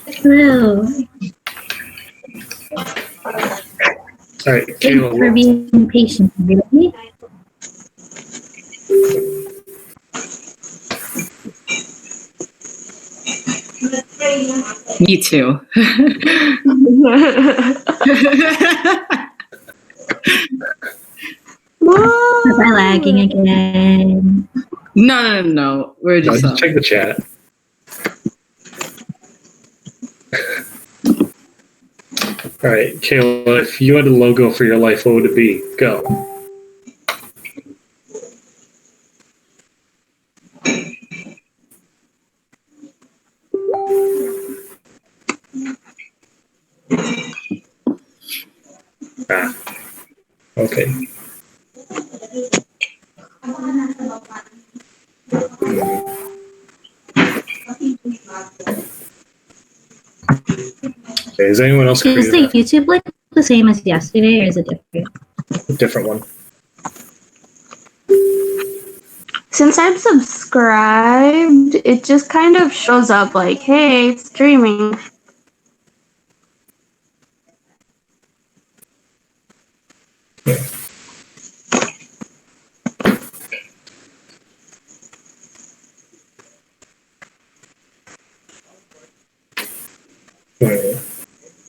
Hello. All right, Thanks for being patient, really. Me too. Was I lagging again? No. We're just check the chat. All right, Kayla, if you had a logo for your life, what would it be? Go. Okay. Okay, is anyone else Is the YouTube link the same as yesterday, or is it different? A different one. Since I'm subscribed, it just kind of shows up like, hey, it's streaming.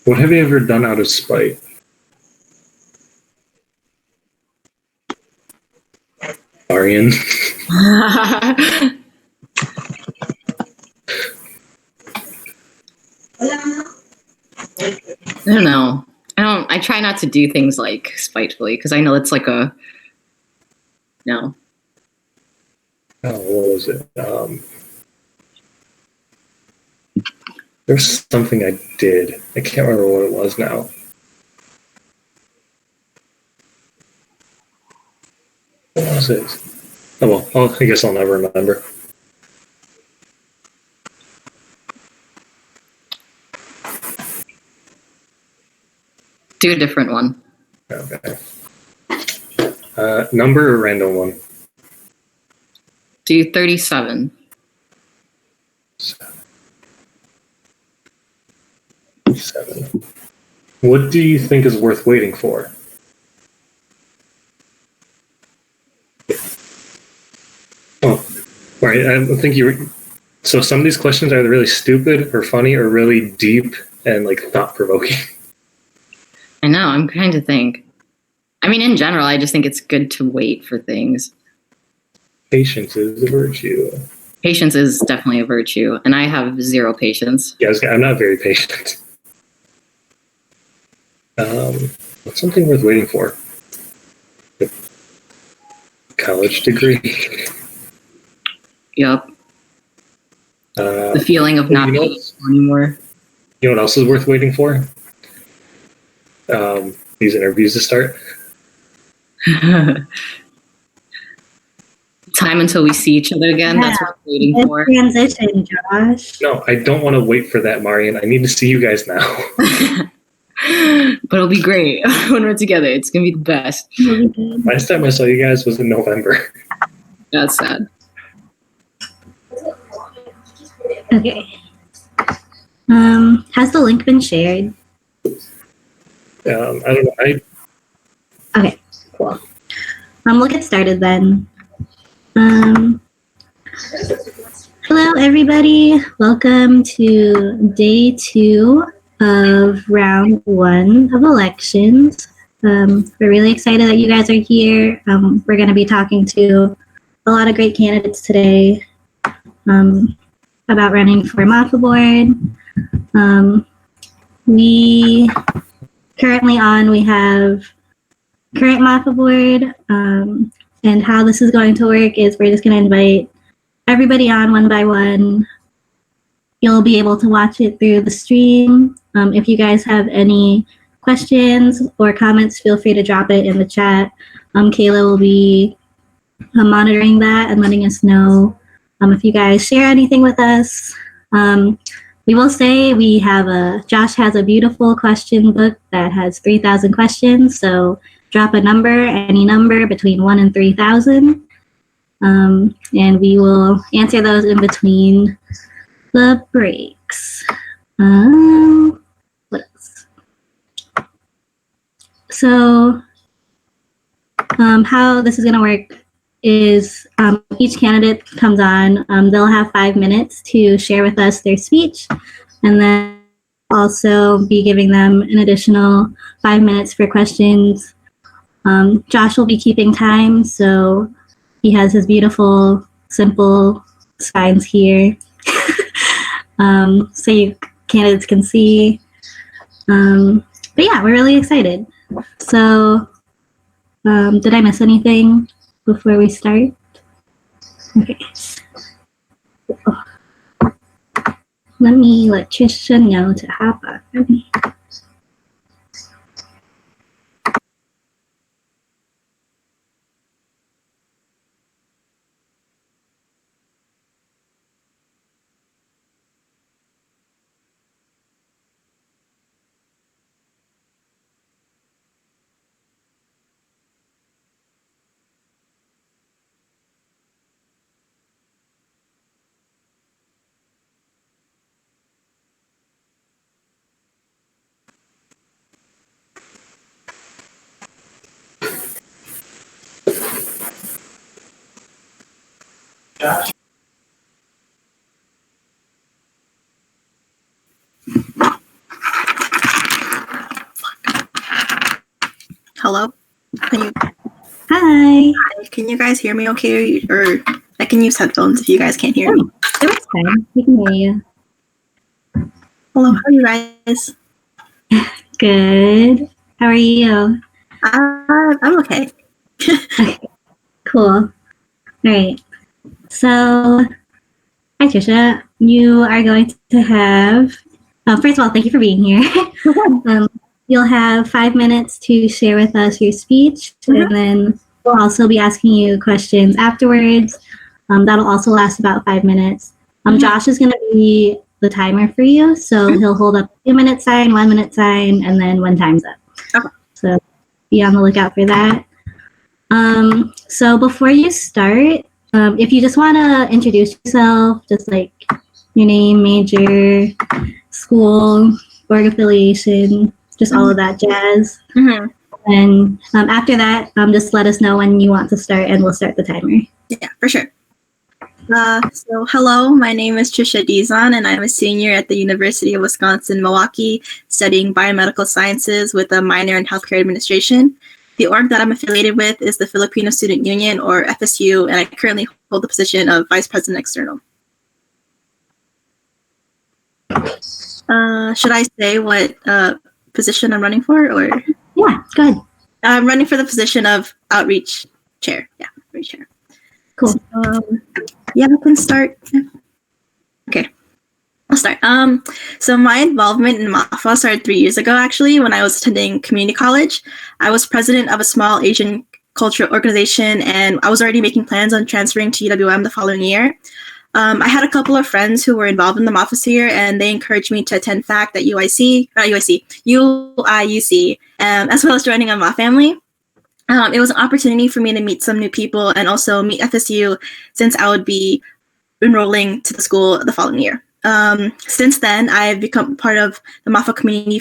What have you ever done out of spite? Arian. I don't know. I try not to do things like spitefully because I know it's like a no. Oh, what was it? There's something I did. I can't remember what it was now. What was it? Oh well, I guess I'll never remember. Do a different one. Okay. Number or random one? Do 37. 7. What do you think is worth waiting for? Oh, right. I think you were. So some of these questions are either really stupid or funny or really deep and like thought-provoking. I know. I'm trying to think. I mean, in general, I just think it's good to wait for things. Patience is a virtue. Patience is definitely a virtue, and I have zero patience. Yeah, I'm not very patient. What's something worth waiting for? A college degree. Yep. The feeling of not being anymore. You know what else is worth waiting for? These interviews to start. Time until we see each other again. Yeah, that's what we're waiting for. Transition, Josh. No, I don't want to wait for that, Marian. I need to see you guys now. But it'll be great when we're together. It's gonna be the best. Last time I saw you guys was in November. That's sad. Okay. Has the link been shared? I don't know. Okay, cool. We'll get started then. Hello, everybody. Welcome to day 2 of round 1 of elections. We're really excited that you guys are here. We're going to be talking to a lot of great candidates today about running for Mafa board. We have current Mafa board, and how this is going to work is we're just going to invite everybody on one by one. You'll be able to watch it through the stream. If you guys have any questions or comments, feel free to drop it in the chat. Kayla will be monitoring that and letting us know if you guys share anything with us. We will say Josh has a beautiful question book that has 3,000 questions. So drop a number, any number between 1 and 3,000. and we will answer those in between the breaks. What else? So, how this is going to work is each candidate comes on. They'll have 5 minutes to share with us their speech, and then also be giving them an additional 5 minutes for questions. Josh will be keeping time, so he has his beautiful, simple signs here, so you candidates can see. But yeah, we're really excited. So, did I miss anything before we start? Okay. Let me let Tricia know to hop on. Hello? Hi. Can you guys hear me okay? Or I can use headphones if you guys can't hear me. That's fine. We can hear you. Hello, how are you guys? Good. How are you? I'm okay. Okay. Cool. All right. So, hi, Tricia. You are going to have, first of all, thank you for being here. You'll have 5 minutes to share with us your speech, and then we'll also be asking you questions afterwards. That'll also last about 5 minutes. Josh is going to be the timer for you, so he'll hold up a 2-minute sign, 1-minute sign, and then when time's up. Okay. So be on the lookout for that. So before you start, if you just want to introduce yourself, just like your name, major, school, org affiliation, just all of that jazz. And after that, just let us know when you want to start, and we'll start the timer. Yeah, for sure. So hello, my name is Tricia Dizon, and I'm a senior at the University of Wisconsin-Milwaukee, studying biomedical sciences with a minor in healthcare administration. The org that I'm affiliated with is the Filipino Student Union, or FSU, and I currently hold the position of Vice President External. Should I say what position I'm running for, or? Yeah, go ahead. I'm running for the position of Outreach Chair. Yeah, Outreach Chair. Cool. So, yeah, we can start. Okay, I'll start. So my involvement in Mafa started 3 years ago, actually, when I was attending community college. I was president of a small Asian cultural organization, and I was already making plans on transferring to UWM the following year. I had a couple of friends who were involved in the Mafa sphere, and they encouraged me to attend FACT at UIUC, as well as joining a Mafa family. It was an opportunity for me to meet some new people and also meet FSU, since I would be enrolling to the school the following year. Since then, I've become part of the Mafa community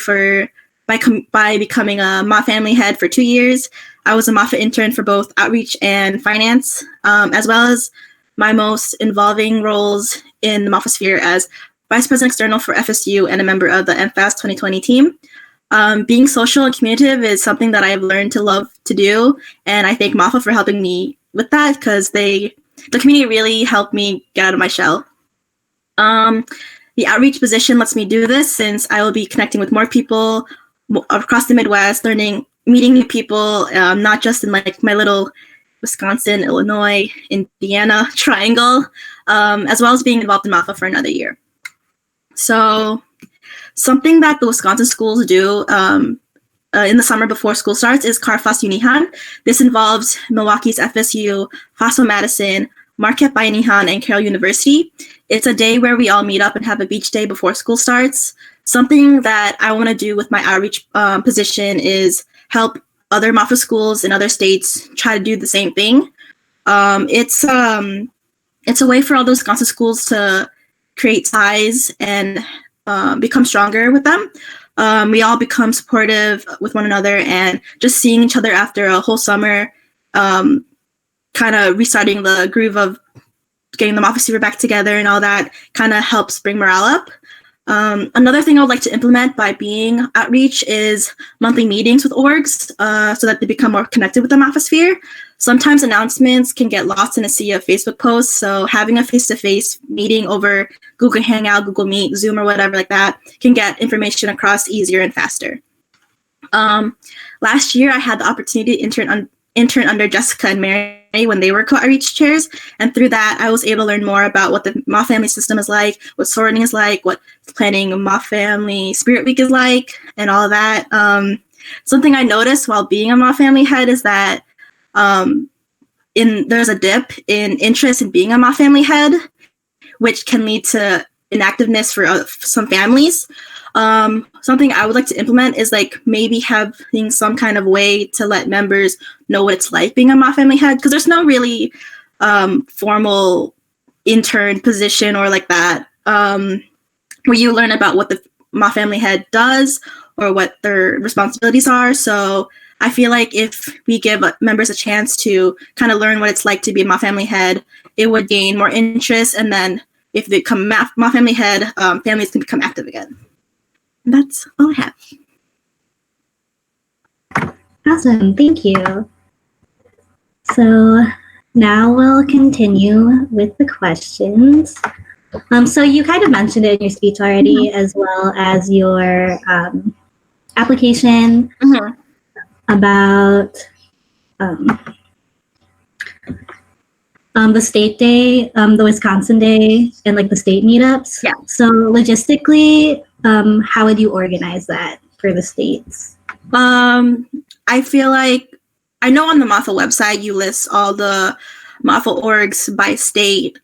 by becoming a Mafa family head for 2 years. I was a Mafa intern for both outreach and finance, as well as my most involving roles in the Mafa sphere as Vice President External for FSU and a member of the MFAS 2020 team. Being social and communicative is something that I've learned to love to do, and I thank Mafa for helping me with that, because the community really helped me get out of my shell. The outreach position lets me do this, since I will be connecting with more people across the Midwest, meeting new people, not just in like my little Wisconsin, Illinois, Indiana triangle, as well as being involved in Mafa for another year. So something that the Wisconsin schools do in the summer before school starts is Carfas Unihan. This involves Milwaukee's FSU, Faso-Madison, Marquette Bayanihan, and Carroll University. It's a day where we all meet up and have a beach day before school starts. Something that I want to do with my outreach position is help other Mafa schools in other states try to do the same thing. It's a way for all those Wisconsin schools to create ties and become stronger with them. We all become supportive with one another, and just seeing each other after a whole summer, kind of restarting the groove of getting the Mafa Fever back together and all that kind of helps bring morale up. Another thing I would like to implement by being outreach is monthly meetings with orgs so that they become more connected with the Mafa. Sometimes announcements can get lost in a sea of Facebook posts, so having a face-to-face meeting over Google Hangout, Google Meet, Zoom, or whatever like that can get information across easier and faster. Last year, I had the opportunity to intern under Jessica and Mary when they were co-outreach chairs, and through that I was able to learn more about what the Ma Family system is like, what sorting is like, what planning Ma Family Spirit Week is like, and all of that. Something I noticed while being a Ma Family head is that there's a dip in interest in being a Ma Family head, which can lead to inactiveness for some families. Something I would like to implement is like maybe having some kind of way to let members know what it's like being a Ma Family head, because there's no really formal intern position or like that where you learn about what the Ma Family head does or what their responsibilities are. So I feel like if we give members a chance to kind of learn what it's like to be a Ma Family head, it would gain more interest, and then if they become Ma Family head, families can become active again. That's all I have. Awesome, thank you. So now we'll continue with the questions. So you kind of mentioned it in your speech already, as well as your application about the state day, the Wisconsin day, and like the state meetups. Yeah. So logistically, how would you organize that for the states? I feel like, I know on the Mafa website you list all the Mafa orgs by state.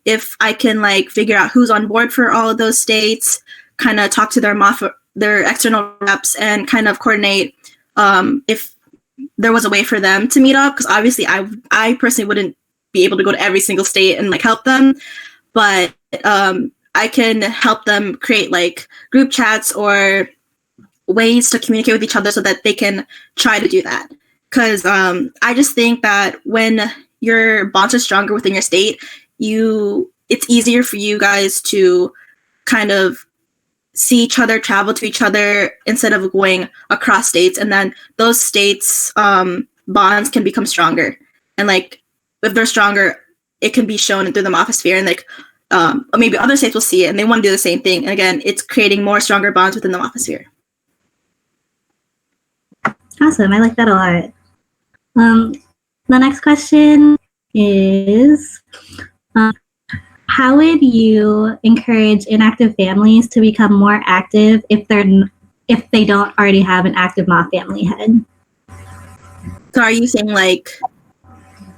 If I can like figure out who's on board for all of those states, kind of talk to their external reps and kind of coordinate if there was a way for them to meet up, because obviously I personally wouldn't be able to go to every single state and like help them, but I can help them create like group chats or ways to communicate with each other so that they can try to do that. Because I just think that when your bonds are stronger within your state, it's easier for you guys to kind of see each other, travel to each other instead of going across states, and then those states bonds can become stronger. And like if they're stronger, it can be shown through the Mafa, and like maybe other states will see it and they want to do the same thing. And again, it's creating more stronger bonds within the Mafa. Awesome, I like that a lot. The next question is, how would you encourage inactive families to become more active if they don't already have an active Ma Family head? So are you saying like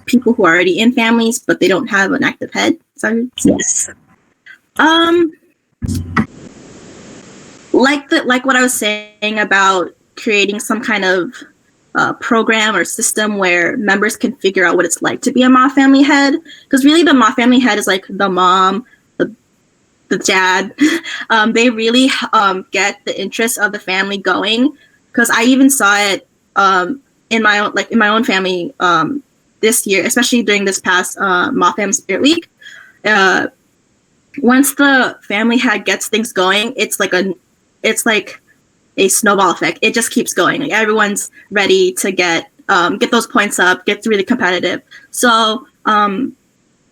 people who are already in families but they don't have an active head? Sorry. Yes. Like what I was saying about creating some kind of program or system where members can figure out what it's like to be a Ma Family head, because really the Ma Family head is like the mom, the dad. They really get the interest of the family going, because I even saw it in my own family this year, especially during this past Ma Fam Spirit Week. Once the family head gets things going, it's like a snowball effect. It just keeps going. Like everyone's ready to get those points up, get really competitive. So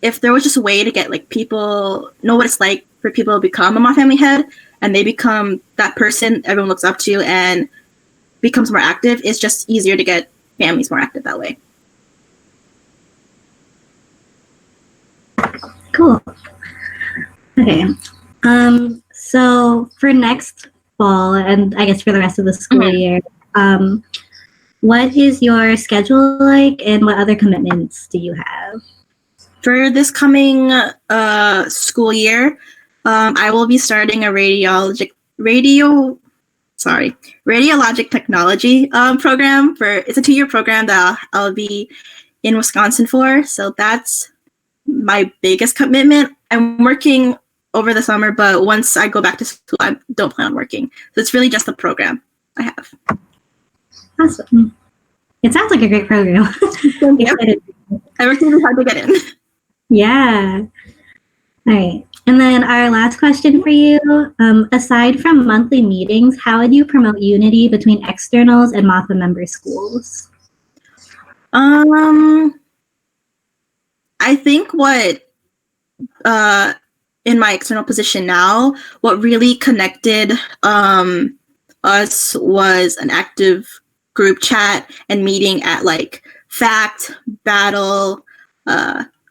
if there was just a way to get like people know what it's like for people to become a Ma Family head, and they become that person everyone looks up to and becomes more active, it's just easier to get families more active that way. Cool. Okay. So for next fall, and I guess for the rest of the school year, what is your schedule like, and what other commitments do you have? For this coming school year, I will be starting a radiologic technology program. It's a 2-year program that I'll be in Wisconsin for. So that's my biggest commitment. I'm working over the summer, but once I go back to school, I don't plan on working. So it's really just the program I have. Awesome. It sounds like a great program. Yep. I worked really hard to get in. Yeah. All right. And then our last question for you, aside from monthly meetings, how would you promote unity between externals and Mafa member schools? I think what in my external position now, what really connected us was an active group chat and meeting at like Fact, Battle,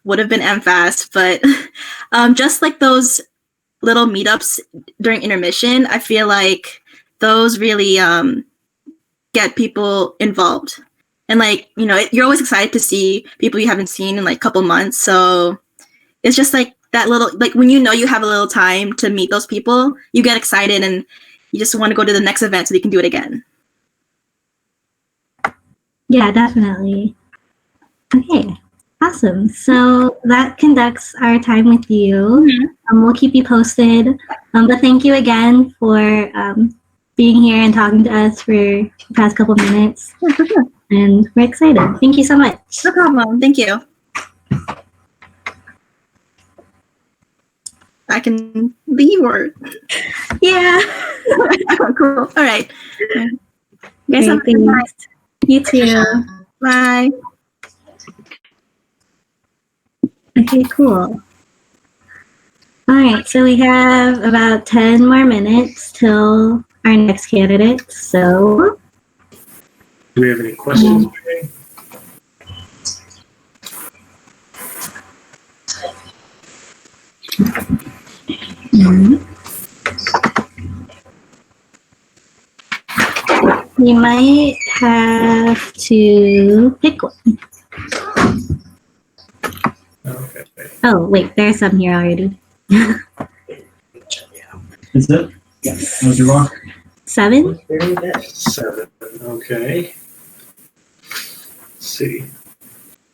would have been MFAS, but just like those little meetups during intermission, I feel like those really get people involved. And like, you know, you're always excited to see people you haven't seen in like a couple months. So it's just like that little, like when you know you have a little time to meet those people, you get excited and you just want to go to the next event so you can do it again. Yeah, definitely. Okay, awesome. So that conducts our time with you. We'll keep you posted. But thank you again for being here and talking to us for the past couple minutes. And we're excited. Thank you so much. No problem. Thank you. I can leave or? Yeah. Cool. All right. You guys have a good night. You too. Bye. Okay, cool. All right, so we have about 10 more minutes till our next candidate. So, Do we have any questions? you might have to pick one. Okay. Oh, wait, there's some here already. Is it? Yes. That was your wrong. 7? 7. Okay. Let's see.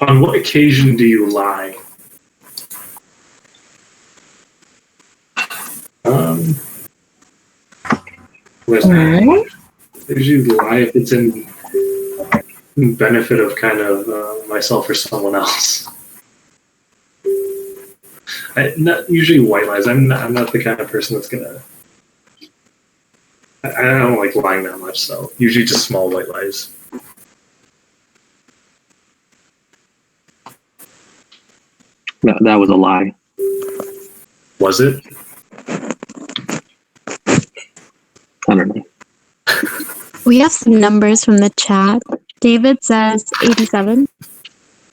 On what occasion do you lie? Where's that? I usually lie if it's in benefit of kind of myself or someone else. Not usually white lies. I'm not the kind of person that's gonna. I don't like lying that much, so usually just small white lies. That was a lie. Was it? I don't know. We have some numbers from the chat. David says 87.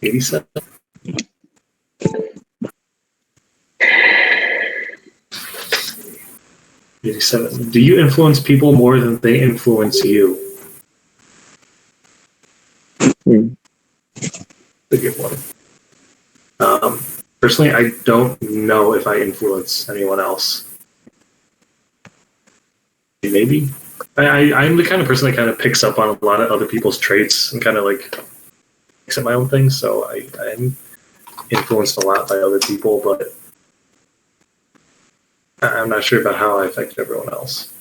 87. Do you influence people more than they influence you? That's a good one. Personally, I don't know if I influence anyone else. Maybe. I'm the kind of person that kind of picks up on a lot of other people's traits and kind of like makes it my own thing. So I'm influenced a lot by other people, but I'm not sure about how I affect everyone else.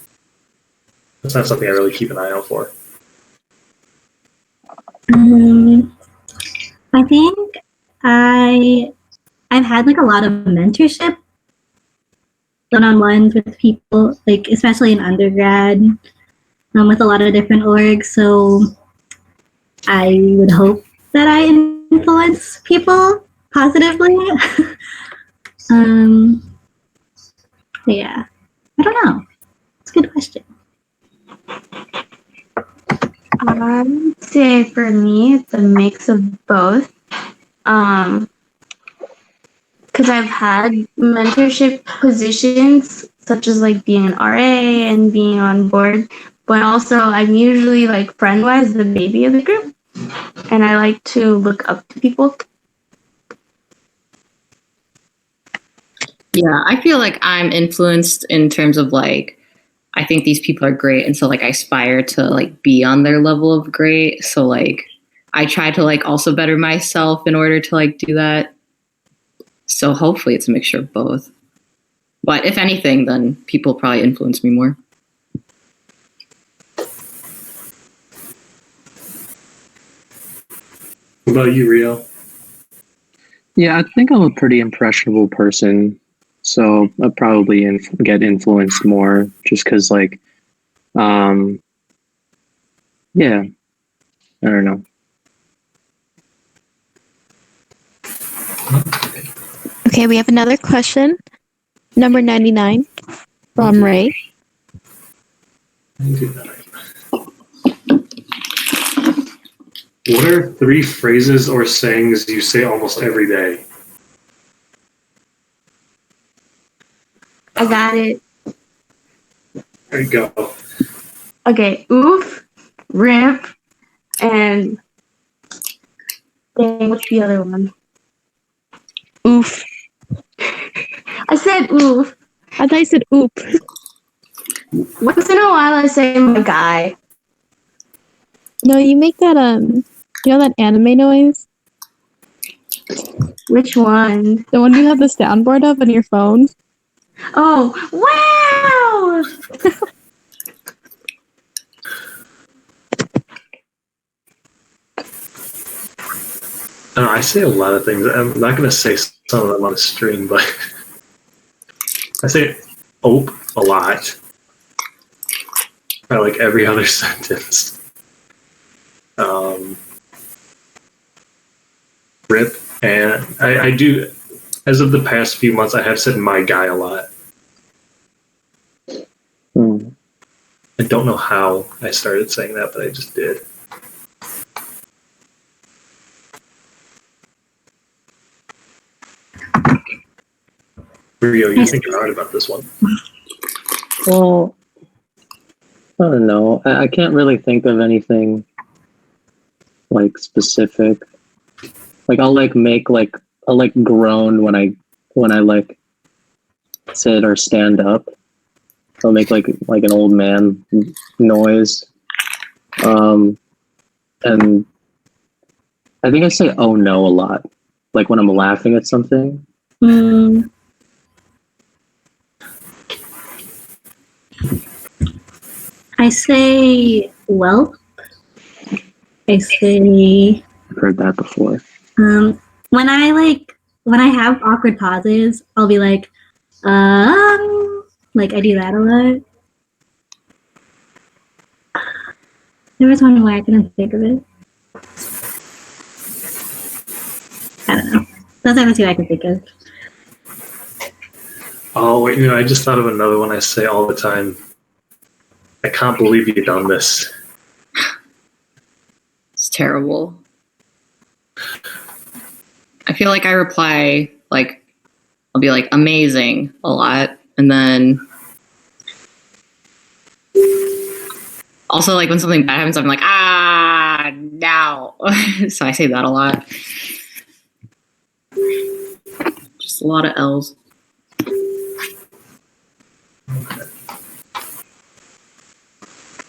That's not something I really keep an eye out for. I think I've had like a lot of mentorship one-on-ones with people, like especially in undergrad, with a lot of different orgs. So I would hope that I influence people positively. Yeah, I don't know. It's a good question. I would say for me, it's a mix of both. Because I've had mentorship positions, such as like being an RA and being on board, but also I'm usually like friend-wise the baby of the group, and I like to look up to people. Yeah, I feel like I'm influenced in terms of like, I think these people are great. And so like I aspire to like be on their level of great. So like I try to like also better myself in order to like do that. So hopefully it's a mixture of both. But if anything, then people probably influence me more. What about you, Rio? Yeah, I think I'm a pretty impressionable person, so I'll probably get influenced more just because, like, yeah, I don't know. Okay, we have another question. Number 99 from Ray. What are 3 phrases or sayings you say almost every day? I got it. There you go. Okay, oof, rip, and dang, what's the other one? Oof. I said oof. I thought you said oop. Once in a while, I say my guy. No, you make that, you know that anime noise? Which one? The one you have the soundboard of on your phone? Oh, wow! I don't know, I say a lot of things. I'm not going to say some of them on the stream, but I say "ope" a lot. I like every other sentence. Rip, and I do. As of the past few months, I have said "my guy" a lot. I don't know how I started saying that, but I just did. Rio, you think hard about this one? Well, I don't know. I can't really think of anything like specific. Like I'll like make like I'll like groan when I like sit or stand up. I'll make like an old man noise. And I think I say "oh no" a lot. Like when I'm laughing at something. I say "well." I say I've heard that before. when I have awkward pauses, I'll be like I do that a lot. There was one where I couldn't think of it. I don't know. Those are the 2 I can think of. Oh, wait, I just thought of another one I say all the time. I can't believe you've done this. It's terrible. I feel like I reply, like, I'll be like, amazing a lot. And then also, like, when something bad happens, I'm like, no. So I say that a lot. Just a lot of L's.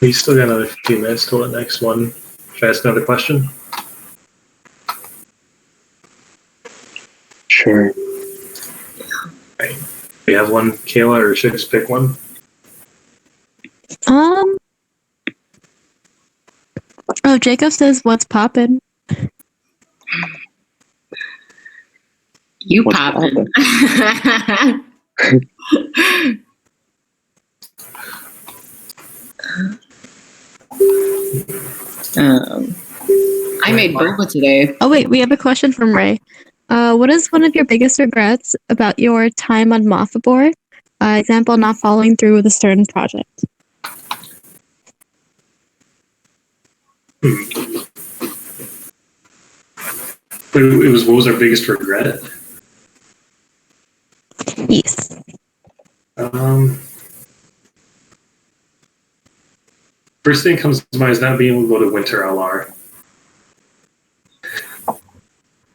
We still got another few minutes till the next one. Should I ask another question? Sure. Okay. Do you have one, Kayla, or should I just pick one? Oh, Jacob says, "What's poppin'?" You What's poppin'. I made boba today. Oh, wait, we have a question from Ray. What is one of your biggest regrets about your time on Mafa board? Example, not following through with a certain project. What was our biggest regret? Yes. First thing comes to mind is not being able to go to Winter LR.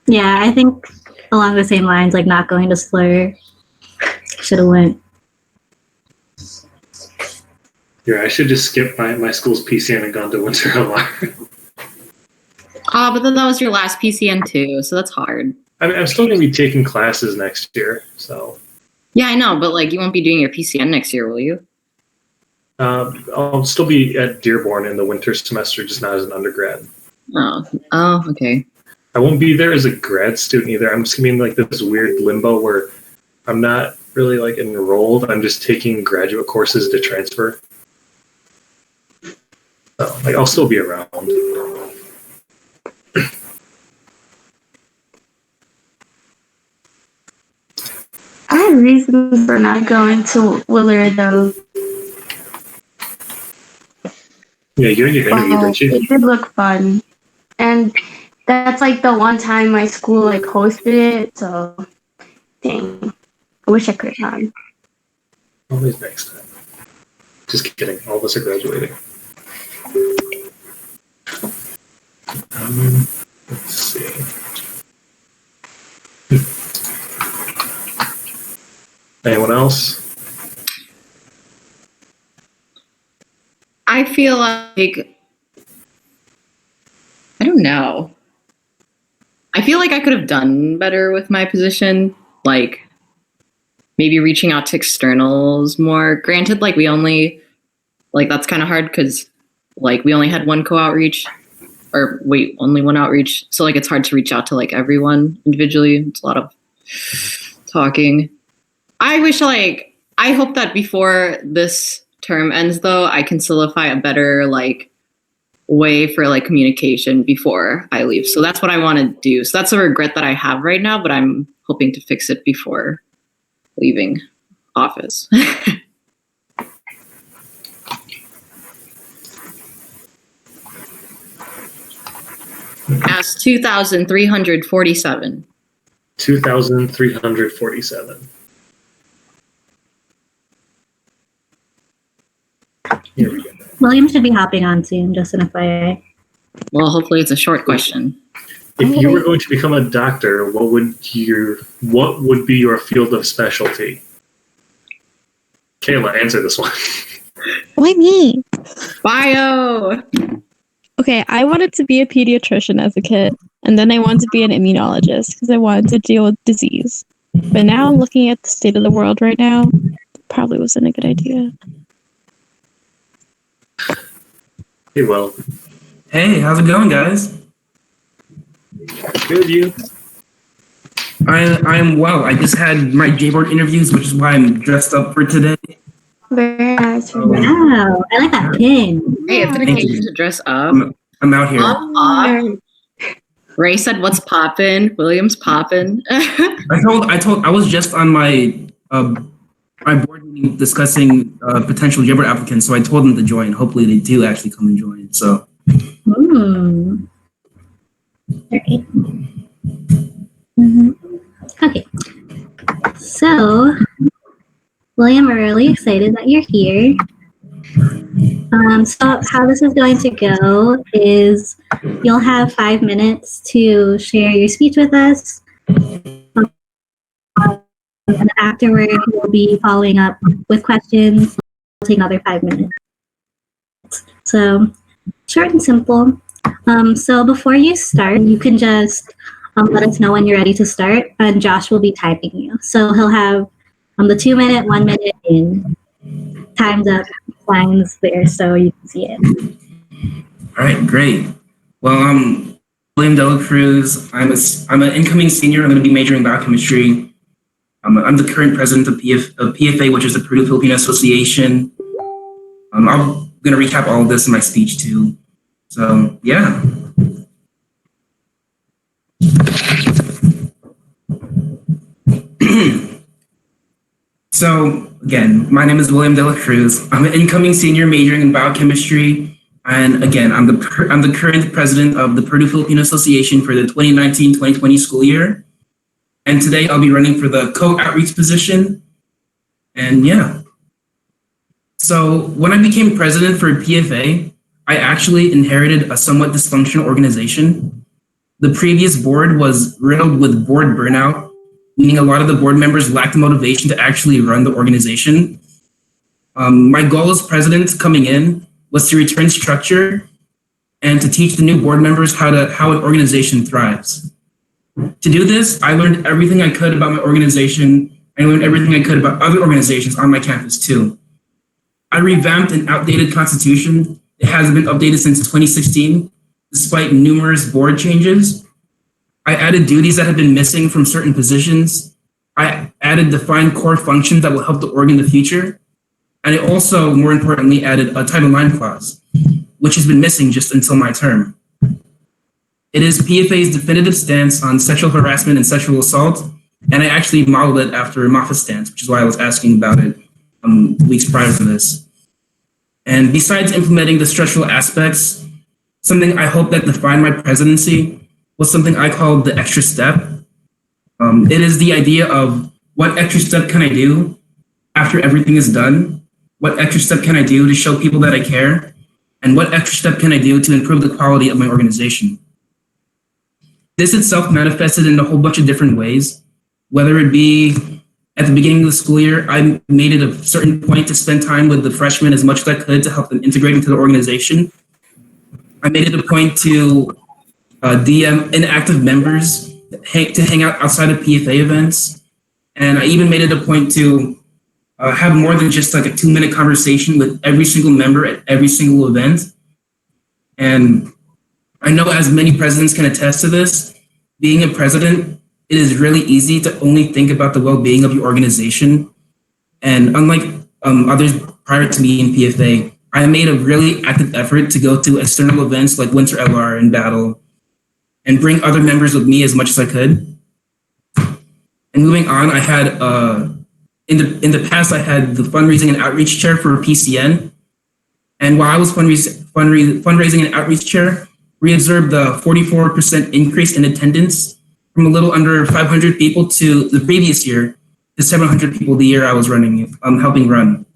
Yeah, I think along the same lines, like not going to Slur. Should have went. Yeah, I should just skip my school's PCN and gone to Winter LR. Oh, but then that was your last PCN too, so that's hard. I mean, I'm still going to be taking classes next year, so. Yeah, I know, but like you won't be doing your PCN next year, will you? I'll still be at Dearborn in the winter semester, just not as an undergrad. Oh, okay. I won't be there as a grad student either. I'm just going to be in like this weird limbo where I'm not really like enrolled. I'm just taking graduate courses to transfer. So like I'll still be around. I had reasons for not going to Willard though. Yeah, you and your interview, didn't you? It did look fun. And that's like the one time my school like hosted it, so dang. I wish I could have gone. Always next time. Just kidding. All of us are graduating. Let's see. Anyone else? I feel like I don't know. I feel like I could have done better with my position, like maybe reaching out to externals more. Granted, like we only that's kind of hard because like we only had one co-outreach, or wait, only one outreach. So like it's hard to reach out to like everyone individually. It's a lot of talking. I hope that before this term ends though, I can solidify a better like way for like communication before I leave. So that's what I want to do. So that's a regret that I have right now, but I'm hoping to fix it before leaving office. Ask 2,347. 2,347. Here we go. William should be hopping on soon, just an FYI. Well, hopefully it's a short question. If you were going to become a doctor, what would be your field of specialty? Kayla, answer this one. Why me? Bio. Okay, I wanted to be a pediatrician as a kid, and then I wanted to be an immunologist because I wanted to deal with disease. But now I'm looking at the state of the world right now. Probably wasn't a good idea. Hey, well. Hey, how's it going, guys? Good, you? I am well. I just had my J-board interviews, which is why I'm dressed up for today. Very nice. Wow, I like that pin. Hey, it's an Thank occasion you. to dress up. I'm out here. Ray said, "What's poppin'?" William's poppin'. I was just on my my board meeting discussing potential J-board applicants, so I told them to join. Hopefully, they do actually come and join. So. Ooh. Okay. Mm-hmm. Okay. So, William, we're really excited that you're here. So how this is going to go is you'll have 5 minutes to share your speech with us. And afterward, we'll be following up with questions. We'll take another 5 minutes. So short and simple. So before you start, you can just let us know when you're ready to start, and Josh will be typing you. So he'll have the 2 minute, 1 minute in. Time's up, lines there, so you can see it. All right, great. Well, I'm William Delacruz. I'm an incoming senior. I'm going to be majoring in biochemistry. I'm the current president of PFA, which is the Purdue Filipino Association. I'm going to recap all of this in my speech too. So yeah. So again, my name is William Delacruz. I'm an incoming senior majoring in biochemistry, and again, I'm the current president of the Purdue Filipino Association for the 2019-2020 school year. And today I'll be running for the co-outreach position. And yeah. So when I became president for PFA, I actually inherited a somewhat dysfunctional organization. The previous board was riddled with board burnout, meaning a lot of the board members lacked motivation to actually run the organization. My goal as president coming in was to return structure and to teach the new board members how an organization thrives. To do this, I learned everything I could about my organization. I learned everything I could about other organizations on my campus too. I revamped an outdated constitution. It hasn't been updated since 2016, despite numerous board changes. I added duties that have been missing from certain positions. I added defined core functions that will help the org in the future. And I also, more importantly, added a Title IX clause, which has been missing just until my term. It is PFA's definitive stance on sexual harassment and sexual assault, and I actually modeled it after Mafa's stance, which is why I was asking about it weeks prior to this. And besides implementing the structural aspects, something I hope that defined my presidency was something I called the extra step. It is the idea of what extra step can I do after everything is done? What extra step can I do to show people that I care? And what extra step can I do to improve the quality of my organization? This itself manifested in a whole bunch of different ways, whether it be at the beginning of the school year, I made it a certain point to spend time with the freshmen as much as I could to help them integrate into the organization. I made it a point to DM inactive members to hang out outside of PFA events. And I even made it a point to have more than just like a 2-minute conversation with every single member at every single event. And I know as many presidents can attest to this, being a president, it is really easy to only think about the well-being of your organization. And unlike others prior to me in PFA, I made a really active effort to go to external events like Winter LR and Battle and bring other members with me as much as I could. And moving on, I had, in the past, I had the fundraising and outreach chair for PCN. And while I was fundraising and outreach chair, we observed a 44% increase in attendance from a little under 500 people to the previous year to 700 people the year I was helping run.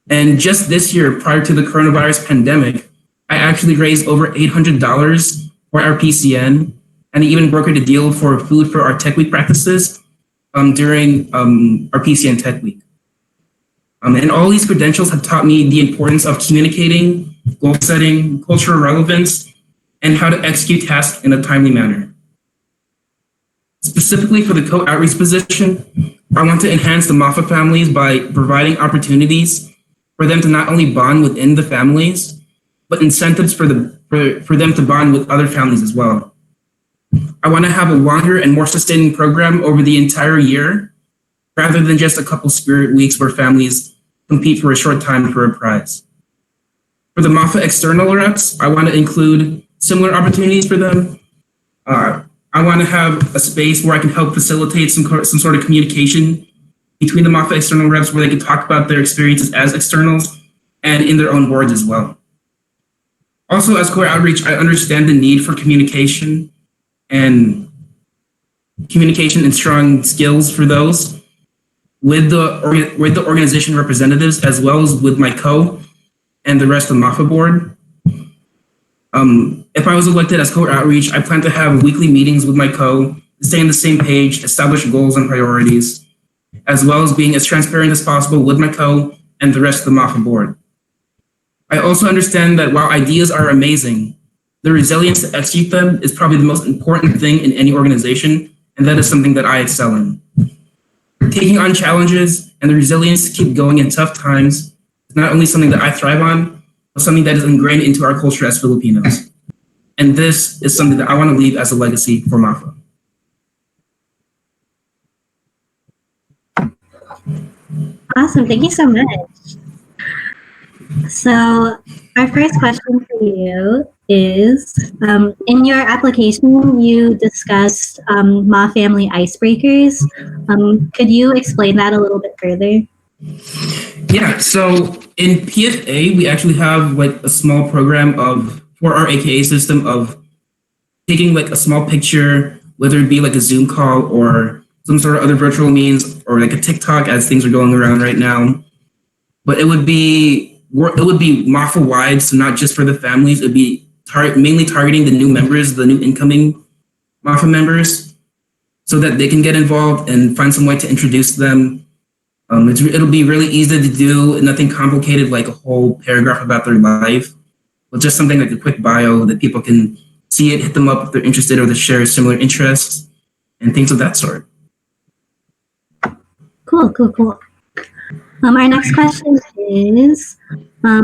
And just this year, prior to the coronavirus pandemic, I actually raised over $800 for our PCN, and I even brokered a deal for food for our Tech Week practices during our PCN Tech Week. And all these credentials have taught me the importance of communicating, goal setting, cultural relevance, and how to execute tasks in a timely manner. Specifically for the co-outreach position, I want to enhance the Mafa families by providing opportunities for them to not only bond within the families, but incentives for them to bond with other families as well. I want to have a longer and more sustaining program over the entire year, rather than just a couple spirit weeks where families compete for a short time for a prize. For the Mafa external reps, I want to include similar opportunities for them. I want to have a space where I can help facilitate some sort of communication between the Mafa external reps where they can talk about their experiences as externals and in their own boards as well. Also, as core outreach, I understand the need for communication and strong skills for those with the organization representatives, as well as with my co and the rest of the Mafa board. If I was elected as core outreach, I plan to have weekly meetings with my co to stay on the same page, establish goals and priorities, as well as being as transparent as possible with my co and the rest of the Mafa board. I also understand that while ideas are amazing, the resilience to execute them is probably the most important thing in any organization, and that is something that I excel in. Taking on challenges and the resilience to keep going in tough times is not only something that I thrive on, but something that is ingrained into our culture as Filipinos. And this is something that I want to leave as a legacy for Mafa. Awesome, thank you so much. So our first question for you is, in your application, you discussed Ma Family icebreakers. Could you explain that a little bit further? Yeah, so in PFA, we actually have like a small program for our AKA system of taking like a small picture, whether it be like a Zoom call or some sort of other virtual means, or like a TikTok as things are going around right now. But it would be Mafa wide, so not just for the families. It would be mainly targeting the new members, the new incoming Mafa members, so that they can get involved and find some way to introduce them. It'll be really easy to do, nothing complicated like a whole paragraph about their life. with just something like a quick bio that people can see it, hit them up if they're interested or they share similar interests and things of that sort. Cool. Our next question is,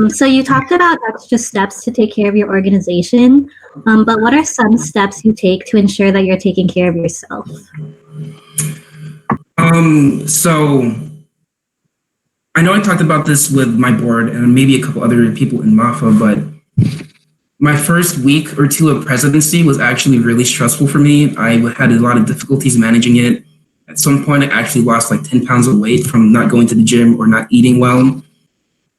so you talked about extra steps to take care of your organization, but what are some steps you take to ensure that you're taking care of yourself? So I know I talked about this with my board and maybe a couple other people in Mafa, but my first week or two of presidency was actually really stressful for me. I had a lot of difficulties managing it. At some point, I actually lost like 10 pounds of weight from not going to the gym or not eating well.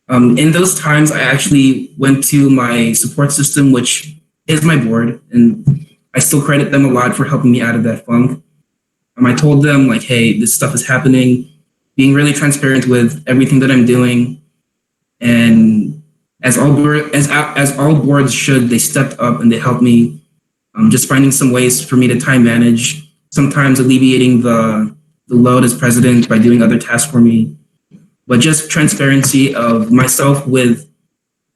In those times, I actually went to my support system, which is my board, and I still credit them a lot for helping me out of that funk. I told them like, hey, this stuff is happening, being really transparent with everything that I'm doing. And as all boards should, they stepped up and they helped me, just finding some ways for me to time manage, sometimes alleviating the load as president by doing other tasks for me. But just transparency of myself with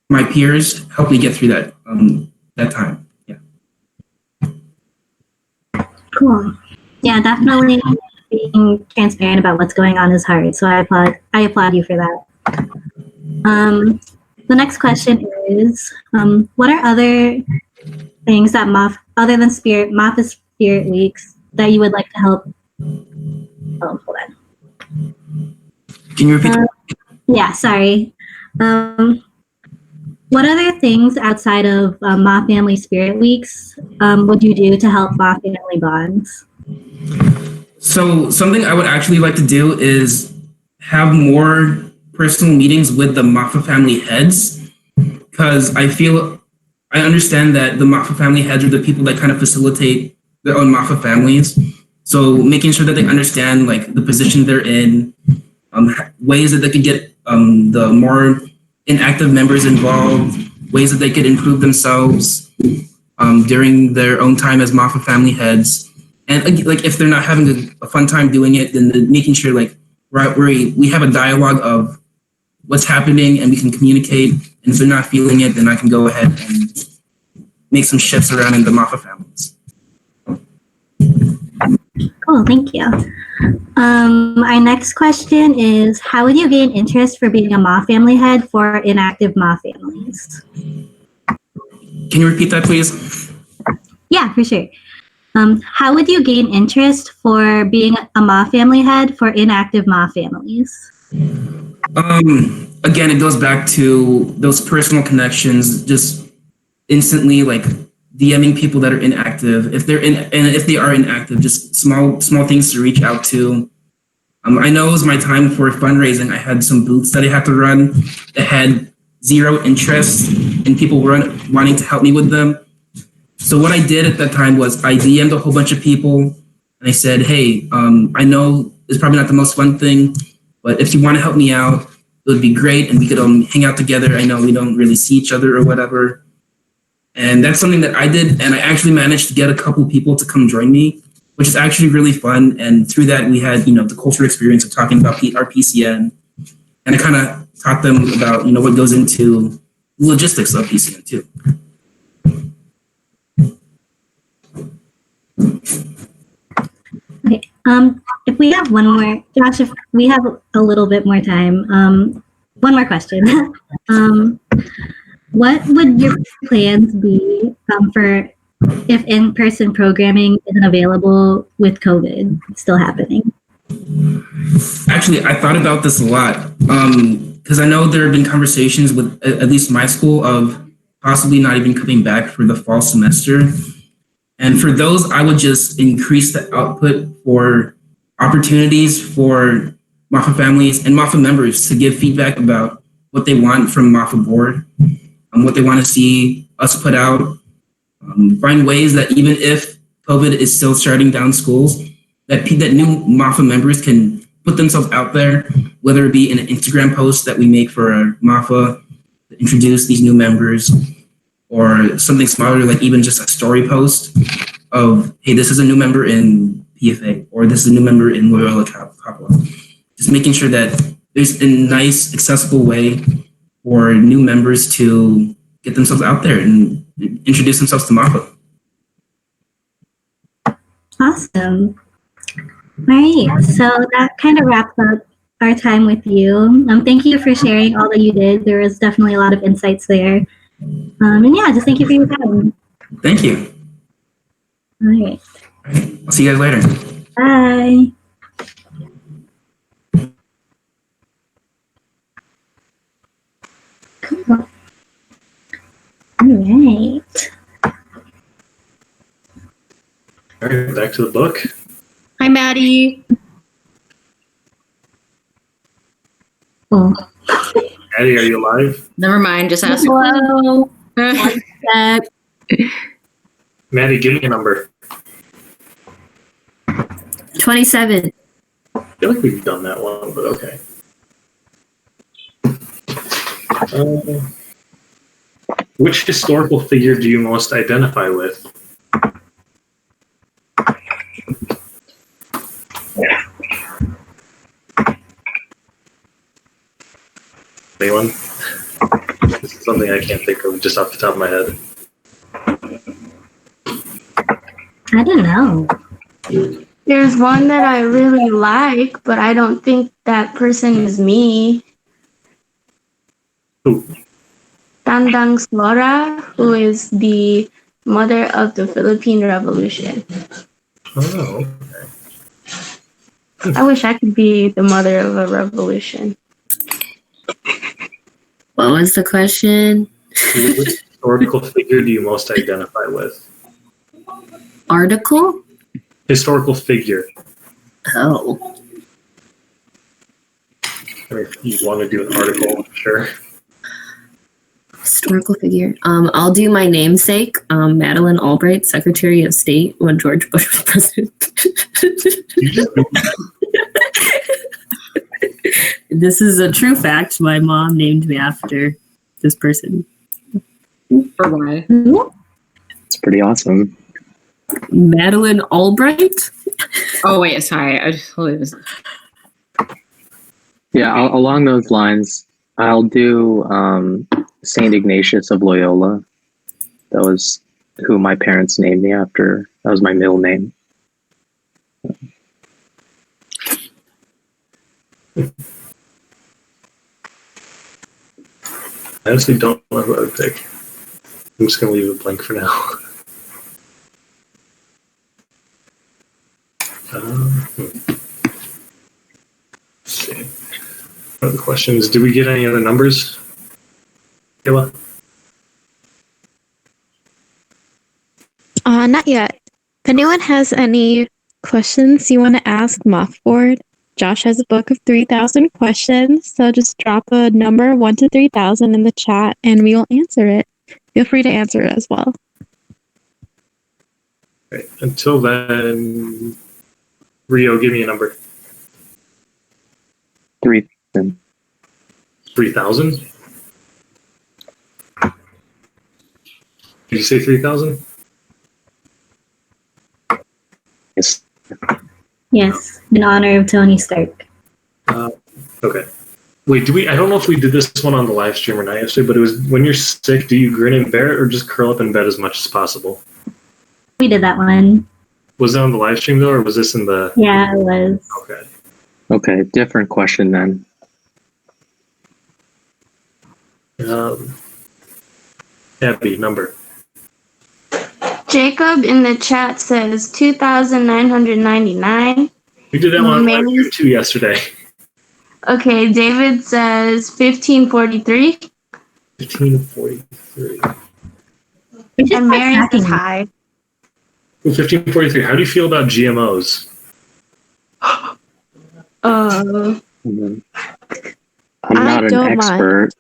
my peers helped me get through that time. Yeah. Cool. Yeah, definitely being transparent about what's going on is hard. So I applaud you for that. The next question is, what are other things that other than Mafa Spirit Weeks, that you would like to help? Oh, hold on. Can you repeat? Yeah, sorry. What other things outside of Ma Family Spirit Weeks would you do to help Ma family bonds? So something I would actually like to do is have more personal meetings with the Mafa family heads, because I understand that the Mafa family heads are the people that kind of facilitate their own Mafa families. So making sure that they understand like the position they're in, ways that they could get the more inactive members involved, ways that they could improve themselves during their own time as Mafa family heads. And like if they're not having a fun time doing it, then making sure like we have a dialogue of what's happening and we can communicate. And if they're not feeling it, then I can go ahead and make some shifts around in the Mafa families. Cool, thank you. Our next question is, how would you gain interest for being a Ma family head for inactive Ma families? Can you repeat that, please? Yeah, for sure. How would you gain interest for being a Ma family head for inactive Ma families? Again, it goes back to those personal connections, just instantly like DMing people that are inactive. If they are inactive, just small things to reach out to. I know it was my time for fundraising. I had some booths that I had to run that had zero interest in people wanting to help me with them. So what I did at that time was I DM'd a whole bunch of people and I said, hey, I know it's probably not the most fun thing, but if you want to help me out, it would be great and we could hang out together. I know we don't really see each other or whatever. And that's something that I did. And I actually managed to get a couple people to come join me, which is actually really fun. And through that, we had, the cultural experience of talking about our PCN. And I kind of taught them about, what goes into the logistics of PCN too. Okay. If we have one more, Josh, if we have a little bit more time, one more question. What would your plans be for if in-person programming isn't available with COVID still happening? Actually, I thought about this a lot because I know there have been conversations with at least my school of possibly not even coming back for the fall semester. And for those, I would just increase the output for opportunities for Mafa families and Mafa members to give feedback about what they want from Mafa board, what they want to see us put out, find ways that even if COVID is still shutting down schools, that new Mafa members can put themselves out there, whether it be in an Instagram post that we make for our Mafa to introduce these new members, or something smaller, like even just a story post of, hey, this is a new member in PFA, or this is a new member in Loyola Kappa. Just making sure that there's a nice, accessible way for new members to get themselves out there and introduce themselves to Mafa. Awesome. All right, so that kind of wraps up our time with you. Thank you for sharing all that you did. There was definitely a lot of insights there. And yeah, just thank you for your time. Thank you. All right. All right. I'll see you guys later. Bye. Cool. All right. All right, back to the book. Hi, Maddie. Cool. Addie, are you alive? Never mind. Just ask. Hello. One sec. Maddie, give me a number. 27. I feel like we've done that one, but okay. Which historical figure do you most identify with? Anyone? This is something I can't think of just off the top of my head. I don't know. There's one that I really like, but I don't think that person is me. Who? Tandang Slora, who is the mother of the Philippine Revolution. Oh, okay. I wish I could be the mother of a revolution. What was the question? Which historical figure do you most identify with? Article? Historical figure. Oh. I mean, if you want to do an article, sure. Historical figure. I'll do my namesake, Madeleine Albright, Secretary of State when George Bush was president. This is a true fact. My mom named me after this person. Or why? It's pretty awesome. Madeleine Albright? Oh wait, sorry. I just totally was. Yeah, along those lines, I'll do Saint Ignatius of Loyola. That was who my parents named me after. That was my middle name. I honestly don't know who I would pick. I'm just going to leave it blank for now. Let's see. What other questions? Did we get any other numbers? Kayla? Not yet. If anyone has any questions you want to ask Mothboard, Josh has a book of 3,000 questions, so just drop a number 1 to 3,000 in the chat and we will answer it. Feel free to answer it as well. Right. Until then, Rio, give me a number. 3,000. 3,000? Did you say 3,000? Yes. Yes, in honor of Tony Stark. Okay. Wait, I don't know if we did this one on the live stream or not yesterday, but it was when you're sick, do you grin and bear it or just curl up in bed as much as possible? We did that one. Was that on the live stream though, or was this in the... Yeah, it was. Okay. Okay, different question then. Abby, number. Jacob in the chat says 2,999. We did that one on live stream too yesterday. Okay, David says 1543. 1543. And Mary says hi. 1543. How do you feel about GMOs? I'm I not an don't expert.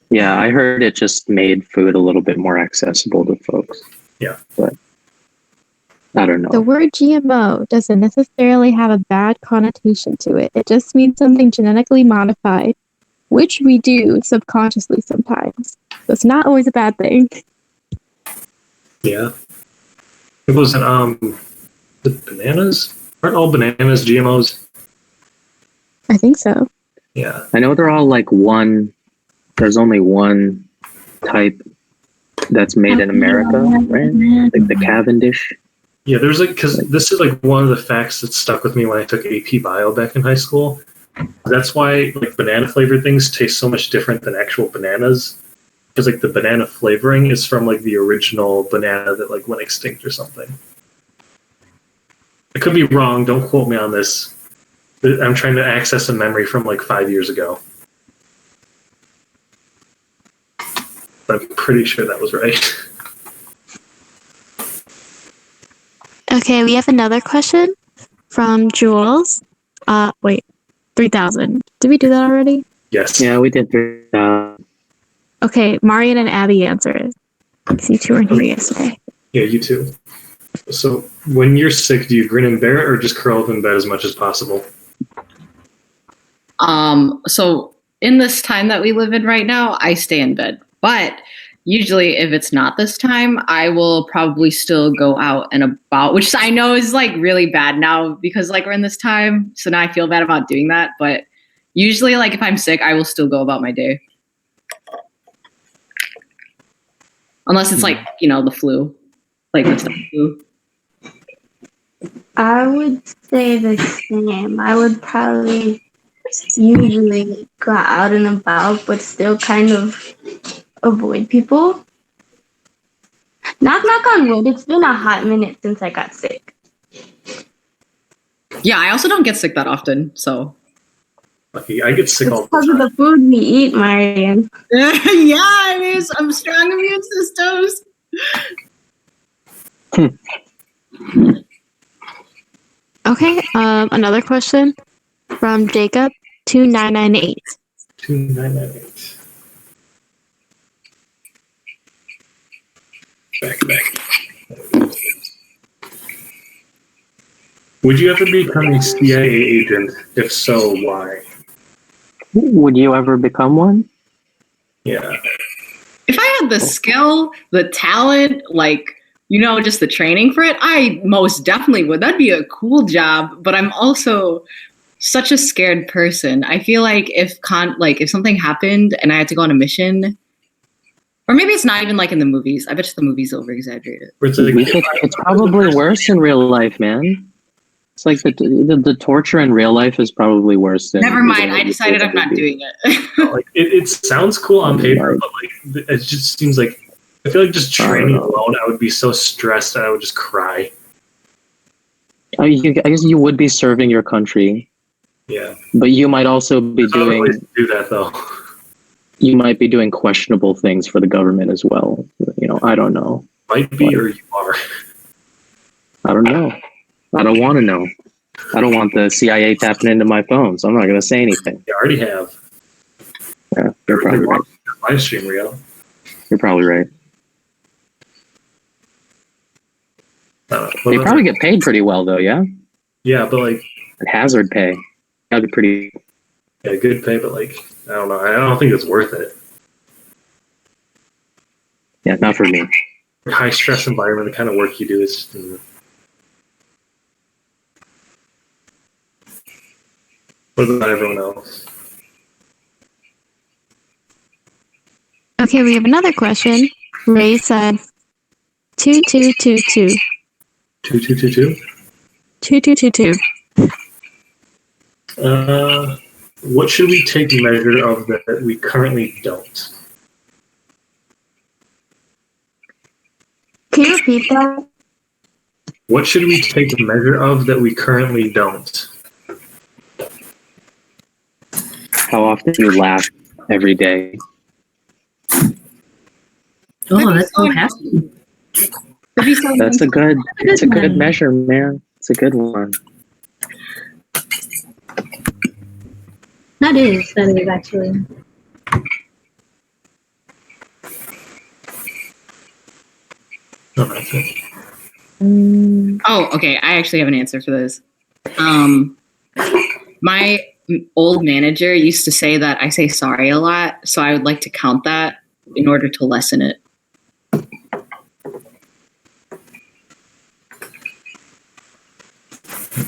Yeah, I heard it just made food a little bit more accessible to folks. Yeah. But I don't know. The word GMO doesn't necessarily have a bad connotation to it. It just means something genetically modified, which we do subconsciously sometimes. So it's not always a bad thing. Yeah. It wasn't, the bananas? Aren't all bananas GMOs? I think so. Yeah. I know they're all like one. There's only one type that's made in America, right? Like the Cavendish. Yeah, there's like, because this is like one of the facts that stuck with me when I took AP Bio back in high school. That's why like banana flavored things taste so much different than actual bananas. Because like the banana flavoring is from like the original banana that like went extinct or something. I could be wrong. Don't quote me on this. I'm trying to access a memory from like 5 years ago. But I'm pretty sure that was right. Okay, we have another question from Jules. Wait, 3,000. Did we do that already? Yes. Yeah, we did. Okay, Marian and Abby answered. You two were here yesterday. Yeah, you too. So when you're sick, do you grin and bear it or just curl up in bed as much as possible? So in this time that we live in right now, I stay in bed. But usually if it's not this time, I will probably still go out and about, which I know is like really bad now because like we're in this time. So now I feel bad about doing that. But usually like if I'm sick, I will still go about my day. Unless it's like, you know, the flu. Like the flu. I would say the same. I would probably usually go out and about, but still kind of avoid people. Knock on wood. It's been a hot minute since I got sick. Yeah, I also don't get sick that often, so. Lucky. I get sick all the Because time. of the food we eat, Marian. Yeah, it is. I'm strong immune systems. Okay, another question from Jacob 2998. 2998. Back. Would you ever become a CIA agent? If so, why? Would you ever become one? Yeah. If I had the skill, the talent, like, you know, just the training for it, I most definitely would. That'd be a cool job, but I'm also such a scared person. I feel like if something happened and I had to go on a mission, or maybe it's not even like in the movies. I bet you the movies over exaggerate it. It's probably worse in real life, man. It's like the torture in real life is probably worse than. Never mind. I decided I'm not doing it. Like it sounds cool on paper, but like it just seems like I feel like just training alone, I would be so stressed and I would just cry. I guess you would be serving your country. Yeah. But you might also be doing. Do that though. You might be doing questionable things for the government as well. You know, I don't know. Might be, or you are. I don't know. I don't want to know. I don't want the CIA tapping into my phone, so I'm not going to say anything. You already have. Yeah, you're probably right. Live stream, Rio. You're probably right. They probably get paid pretty well, though, yeah? Yeah, but like... Hazard pay. That'd be pretty... Yeah, good pay, but like, I don't know. I don't think it's worth it. Yeah, not for me. High stress environment, the kind of work you do is just... What about everyone else? Okay, we have another question. Ray said 2222. 2222? 2222. What should we take measure of that we currently don't? Can you repeat that? What should we take measure of that we currently don't? How often do you laugh every day? Oh, that's so happy. That's a good measure, man. It's a good one. That is actually. Oh, okay. I actually have an answer for this. My old manager used to say that I say sorry a lot, so I would like to count that in order to lessen it.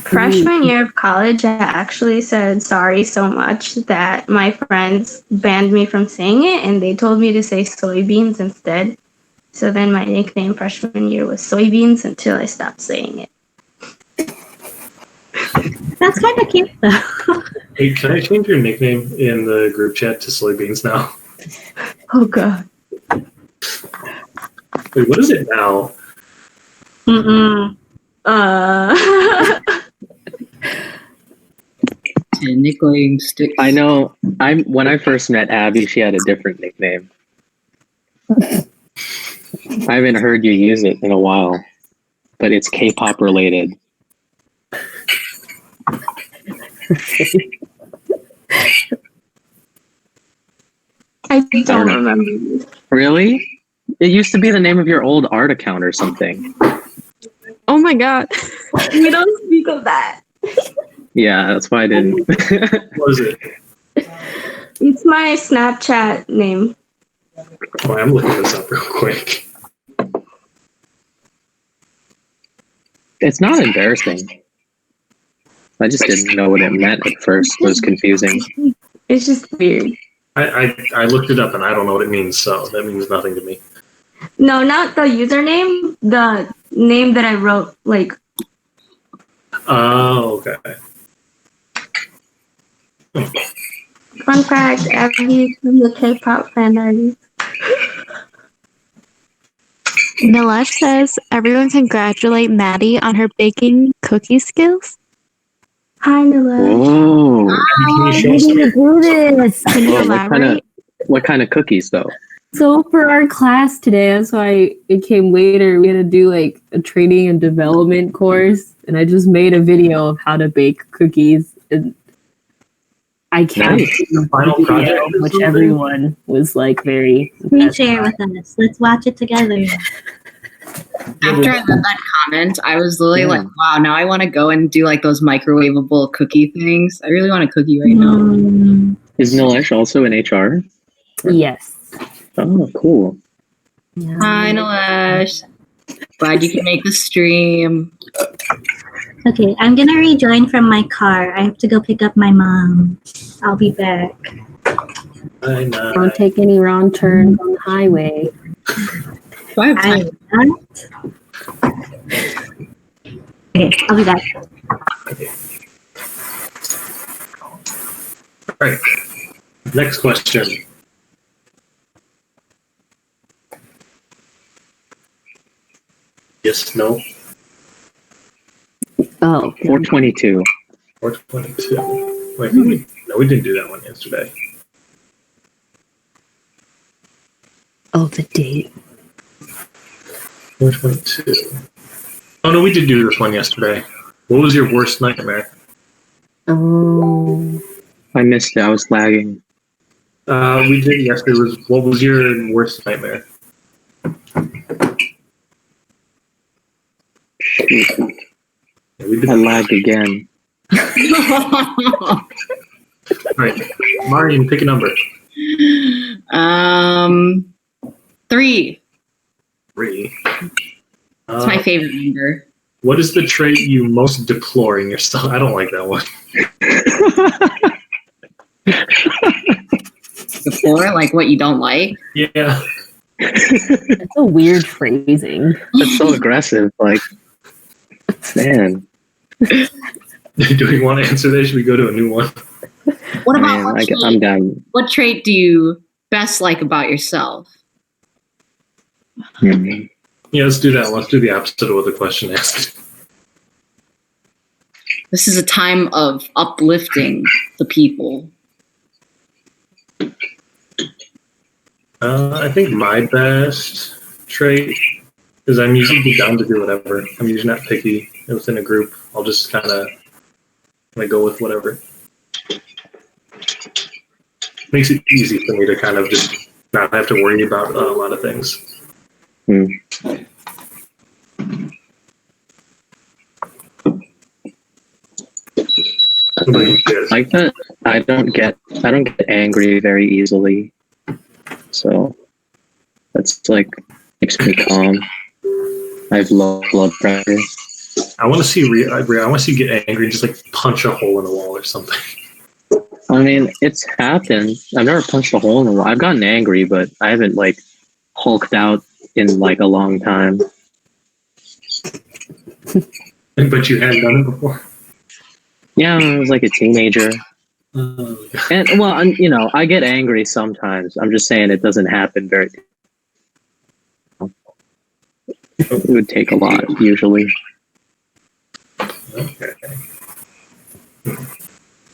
Freshman year of college, I actually said sorry so much that my friends banned me from saying it, and they told me to say soybeans instead. So then my nickname freshman year was Soybeans until I stopped saying it. That's kind of cute, though. Hey, can I change your nickname in the group chat to Soybeans now? Oh, God. Wait, what is it now? Nickname sticks. I know. When I first met Abby, she had a different nickname. I haven't heard you use it in a while, but it's K-pop related. I don't remember. Really? It used to be the name of your old art account or something. Oh my god. We don't speak of that. Yeah, that's why I didn't. What was it? It's my Snapchat name. Oh, I'm looking this up real quick. It's not embarrassing. I just didn't know what it meant at first. It was confusing. It's just weird. I looked it up and I don't know what it means, so that means nothing to me. No, not the username. The name that I wrote, like. Oh, okay. Fun fact, Abby from the K-pop fan artist. Nilesh says, everyone congratulate Maddie on her baking cookie skills. Hi, Nilesh. Whoa. Can you show us some? Do this. Can you Whoa, elaborate? what kind of cookies though? So for our class today, that's why it came later. We had to do like a training and development course, and I just made a video of how to bake cookies. And I can't Nice. see the Final video, project or which something? everyone was like very. Please share it with us. Let's watch it together. After I read that comment, I was literally like, wow, now I want to go and do like those microwavable cookie things. I really want a cookie right now. Is Nilesh also in HR? Yes. Oh, cool. Yeah. Hi, Nilesh. Glad you can make the stream. Okay, I'm gonna rejoin from my car. I have to go pick up my mom. I'll be back. I know. Don't take any wrong turns on the highway. Do I have time? I'm not. Okay, I'll be back. All right. Next question. Yes, no, Oh, 422. or 22. Wait, no, we didn't do that one yesterday. oh, the date. 422. Oh no, we did do this one yesterday. What was your worst nightmare? Oh, I missed it. I was lagging. We did yesterday. What was your worst nightmare? Shoot. Yeah, we did. I lagged again. All right, Marian, pick a number. 3. 3. It's my favorite number. What is the trait you most deplore in yourself? I don't like that one. Before, like what you don't like. Yeah. that's a weird phrasing. That's so aggressive. Like, man. Do we want to answer this? Should we go to a new one? What about Man, I'm done. what trait do you best like about yourself? Mhm. Yeah, let's do that. Let's do the opposite of what the question asked. This is a time of uplifting the people. I think my best trait is I'm usually down to do whatever. I'm usually not picky within a group. I'll just kind of go with whatever. Makes it easy for me to kind of just not have to worry about a lot of things. Hmm. What about you guys? Like that, I don't get angry very easily. So that's like makes me calm. I have low blood pressure. I want to see I want to see you get angry and just like punch a hole in the wall or something. I mean, it's happened. I've never punched a hole in the wall. I've gotten angry, but I haven't like hulked out in like a long time. But you hadn't done it before? Yeah, I was like a teenager. And well, you know, I get angry sometimes. I'm just saying it doesn't happen very. It would take a lot usually. Okay.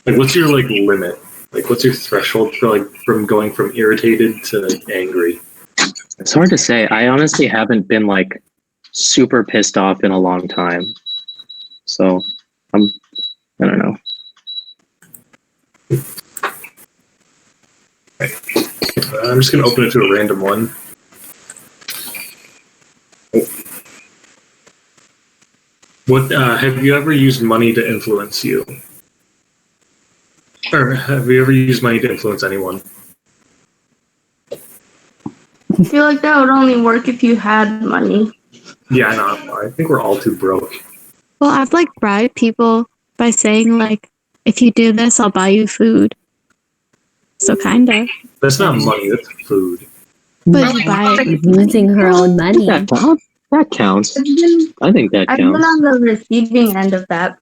Like, what's your like limit? Like, what's your threshold for like from going from irritated to angry? It's hard to say. I honestly haven't been like super pissed off in a long time, so I don't know. Okay. I'm just gonna open it to a random one. What have you ever used money to influence you? Or have you ever used money to influence anyone? I feel like that would only work if you had money. Yeah, I know. I think we're all too broke. Well, I've like bribed people by saying like, if you do this, I'll buy you food. So kind of. That's not money. That's food. But you buy it. Using her own money. That counts. I think that I've been counts. on the receiving end of that.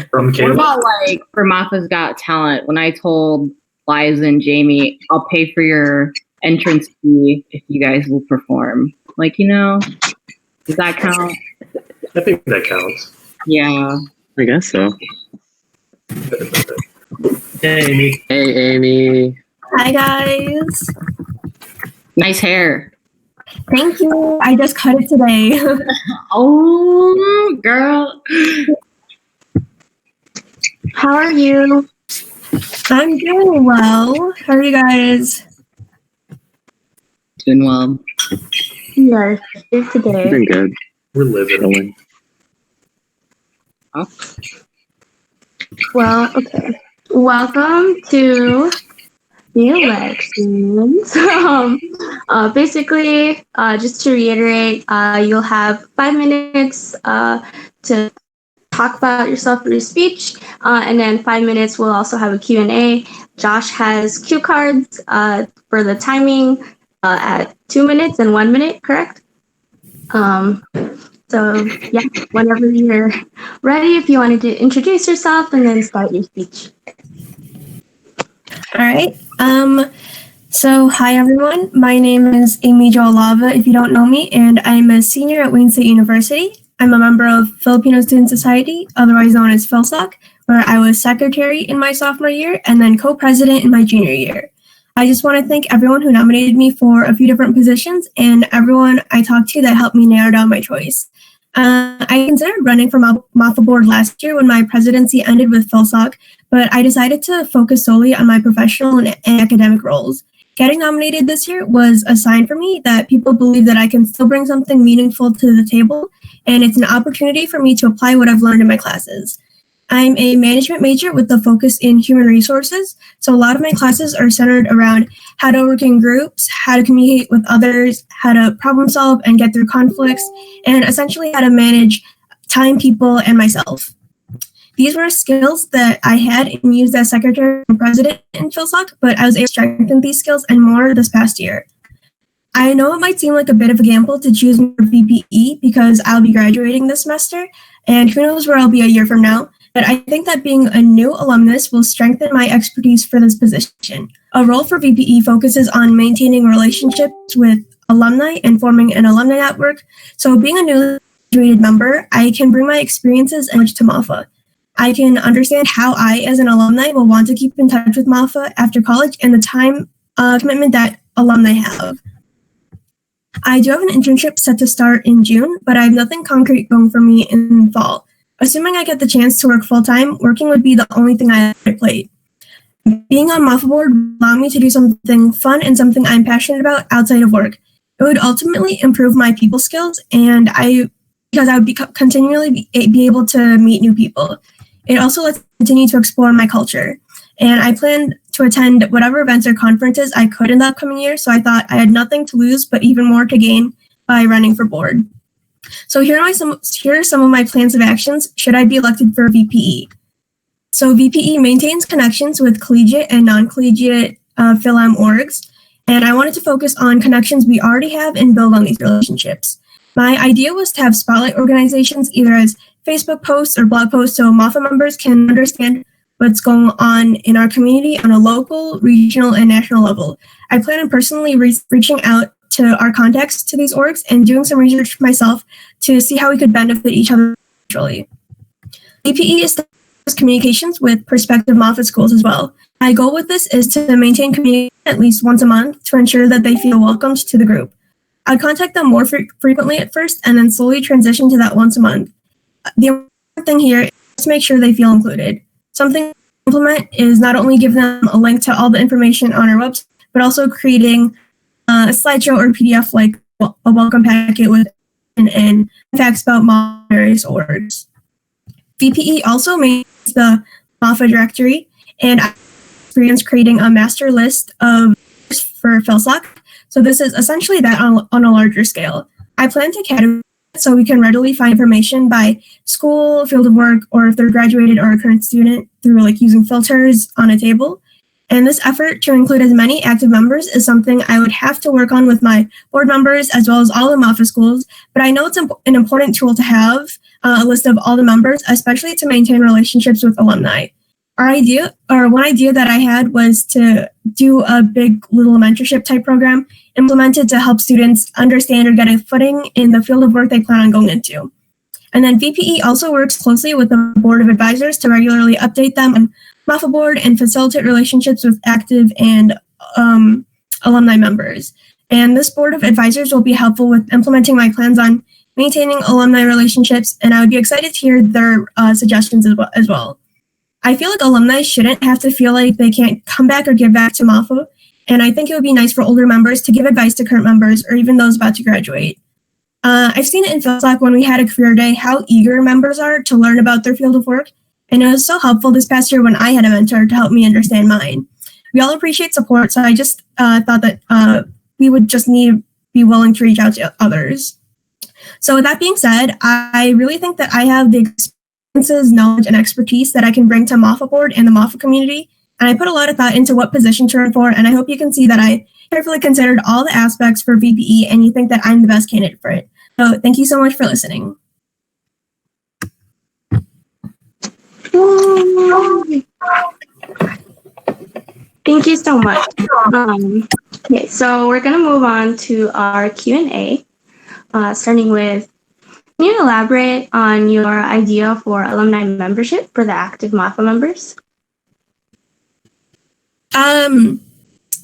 From What Caleb. about like for Mafa's Got Talent? When I told Liza and Jamie, I'll pay for your entrance fee if you guys will perform. Like, you know, does that count? I think that counts. Yeah. I guess so. Hey, Aimee. Hey, Aimee. Hi, guys. Nice hair. Thank you. I just cut it today. Oh, girl. How are you? I'm doing well. How are you guys? Doing well. Yes, here today. Doing good. We're living. Oh. Well, okay. Welcome to the elections. Basically, just to reiterate, you'll have 5 minutes to talk about yourself in your speech, and then 5 minutes we'll also have a Q&A. Josh has cue cards for the timing at 2 minutes and 1 minute, correct? So yeah, whenever you're ready, if you wanted to introduce yourself and then start your speech. All right. So hi everyone. My name is Aimee if you don't know me, and I'm a senior at Wayne State University. I'm a member of Filipino Student Society, otherwise known as PhilSoc, where I was secretary in my sophomore year and then co-president in my junior year. I just want to thank everyone who nominated me for a few different positions and everyone I talked to that helped me narrow down my choice. I considered running for Mafa board last year when my presidency ended with PhilSoc, but I decided to focus solely on my professional and academic roles. Getting nominated this year was a sign for me that people believe that I can still bring something meaningful to the table, and it's an opportunity for me to apply what I've learned in my classes. I'm a management major with a focus in human resources, so a lot of my classes are centered around how to work in groups, how to communicate with others, how to problem solve and get through conflicts, and essentially how to manage time, people, and myself. These were skills that I had and used as secretary and president in PhilSoc, but I was able to strengthen these skills and more this past year. I know it might seem like a bit of a gamble to choose for VPE because I'll be graduating this semester, and who knows where I'll be a year from now. But I think that being a new alumnus will strengthen my expertise for this position. A role for VPE focuses on maintaining relationships with alumni and forming an alumni network. So being a newly graduated member, I can bring my experiences and to Mafa. I can understand how I, as an alumni, will want to keep in touch with Mafa after college and the time commitment that alumni have. I do have an internship set to start in June, but I have nothing concrete going for me in fall. Assuming I get the chance to work full-time, working would be the only thing I have at plate. Being on Mafa board would allow me to do something fun and something I'm passionate about outside of work. It would ultimately improve my people skills, and because I would continually be able to meet new people. It also lets me continue to explore my culture. And I plan to attend whatever events or conferences I could in the upcoming year, so I thought I had nothing to lose but even more to gain by running for board. So here are some of my plans of actions should I be elected for VPE. So VPE maintains connections with collegiate and non-collegiate Phil-Am orgs, and I wanted to focus on connections we already have and build on these relationships. My idea was to have spotlight organizations either as Facebook posts or blog posts so Mafa members can understand what's going on in our community on a local, regional, and national level. I plan on personally reaching out to our contacts to these orgs and doing some research myself to see how we could benefit each other mutually. VPE establishes communications with prospective Mafa schools as well. My goal with this is to maintain communication at least once a month to ensure that they feel welcomed to the group. I'd contact them more frequently at first and then slowly transition to that once a month. The important thing here is to make sure they feel included. Something to implement is not only give them a link to all the information on our website, but also creating a slideshow or PDF like a welcome packet with and facts about various orgs. VPE also maintains the Mafa directory, and I experienced creating a master list of for PhilSoc. So this is essentially that on a larger scale. I plan to categorize it so we can readily find information by school, field of work, or if they're graduated or a current student through like using filters on a table. And this effort to include as many active members is something I would have to work on with my board members as well as all the Mafa schools, but I know it's an important tool to have a list of all the members, especially to maintain relationships with alumni. One idea that I had was to do a big little mentorship type program implemented to help students understand or get a footing in the field of work they plan on going into. And then VPE also works closely with the board of advisors to regularly update them on Mafa board and facilitate relationships with active and alumni members. And this board of advisors will be helpful with implementing my plans on maintaining alumni relationships, and I would be excited to hear their suggestions as well. I feel like alumni shouldn't have to feel like they can't come back or give back to Mafa, and I think it would be nice for older members to give advice to current members or even those about to graduate. I've seen it in PhilSoc when we had a career day, how eager members are to learn about their field of work, and it was so helpful this past year when I had a mentor to help me understand mine. We all appreciate support, so I just thought that we would just need to be willing to reach out to others. So with that being said, I really think that I have the experiences, knowledge, and expertise that I can bring to Mafa board and the Mafa community, and I put a lot of thought into what position to run for, and I hope you can see that I carefully considered all the aspects for VPE and you think that I'm the best candidate for it. So thank you so much for listening. Thank you so much. Okay, so we're gonna move on to our Q&A, starting with, can you elaborate on your idea for alumni membership for the active Mafa members?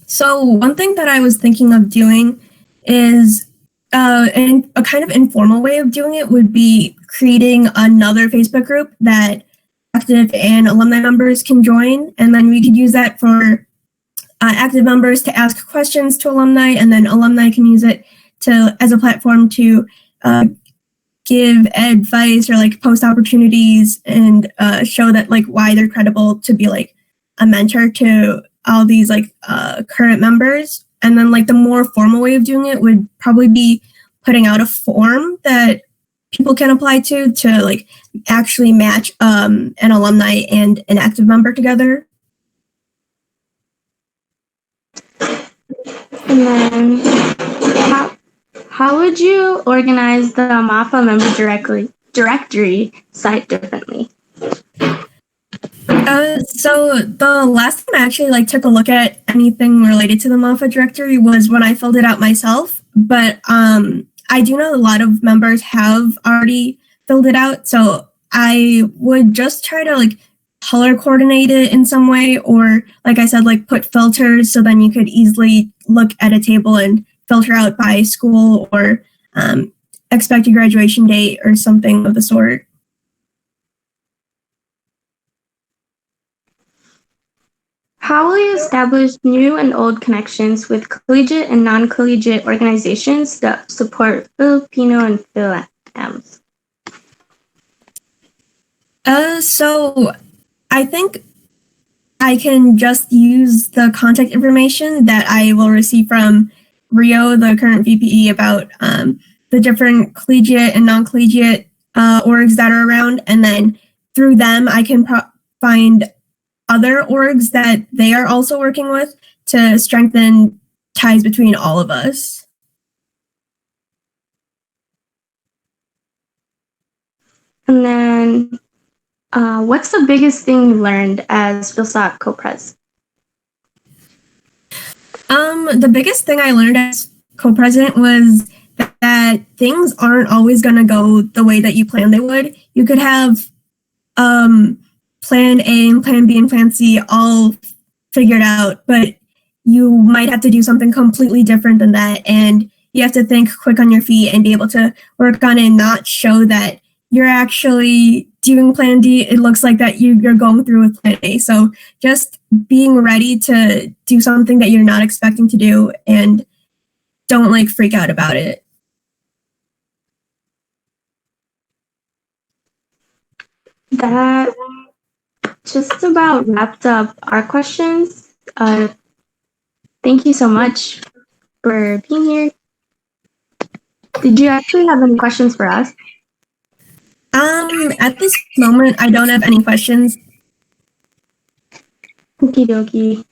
So one thing that I was thinking of doing is a kind of informal way of doing it would be creating another Facebook group that active and alumni members can join, and then we could use that for active members to ask questions to alumni, and then alumni can use it as a platform to give advice or like post opportunities and show that like why they're credible to be like a mentor to all these like current members. And then like the more formal way of doing it would probably be putting out a form that people can apply to like actually match an alumni and an active member together. And then how would you organize the Mafa member directory site differently? So the last time I actually like took a look at anything related to the Mafa directory was when I filled it out myself, but I do know a lot of members have already filled it out, so I would just try to like color coordinate it in some way, or like I said, like put filters so then you could easily look at a table and filter out by school or expected graduation date or something of the sort. How will you establish new and old connections with collegiate and non-collegiate organizations that support Filipino and Phil-Ams? So I think I can just use the contact information that I will receive from Rio, the current VPE, about the different collegiate and non-collegiate orgs that are around, and then through them I can find other orgs that they are also working with to strengthen ties between all of us. And then, what's the biggest thing you learned as Philsop co-pres? The biggest thing I learned as co-president was that things aren't always going to go the way that you planned they would. You could have plan A and plan B and plan C all figured out, but you might have to do something completely different than that, and you have to think quick on your feet and be able to work on it and not show that you're actually doing plan D. It looks like that you're going through with plan A. So just being ready to do something that you're not expecting to do, and don't like freak out about it. That just about wrapped up our questions. Thank you so much for being here. Did you actually have any questions for us? At this moment, I don't have any questions. Okie dokie.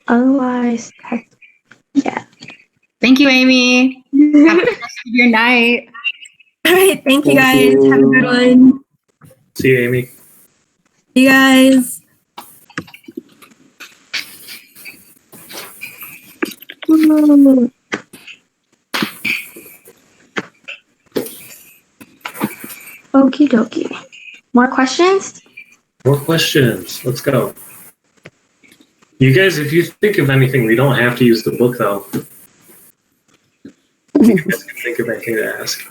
Otherwise, yeah. Thank you, Aimee. Have a good rest of your night. All right, thank you guys. Have a good one. See you, Aimee. See you guys. Okie dokie. More questions? More questions. Let's go. You guys, if you think of anything, we don't have to use the book, though. You guys can think of anything to ask.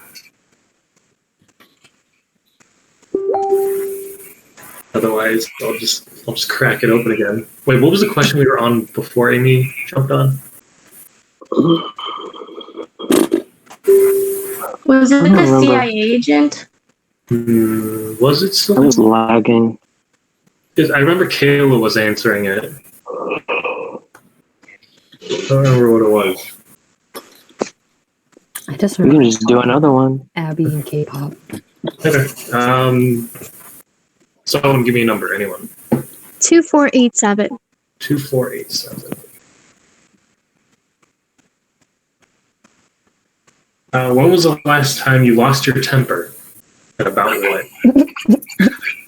Otherwise, I'll just crack it open again. Wait, what was the question we were on before Aimee jumped on? Was it the CIA agent? Was it still? I was lagging. I remember Kayla was answering it. I don't remember what it was. I just We can just do another one. Abby and K-pop. Okay. Someone give me a number. Anyone? 2487. 2487. When was the last time you lost your temper at a bounty line?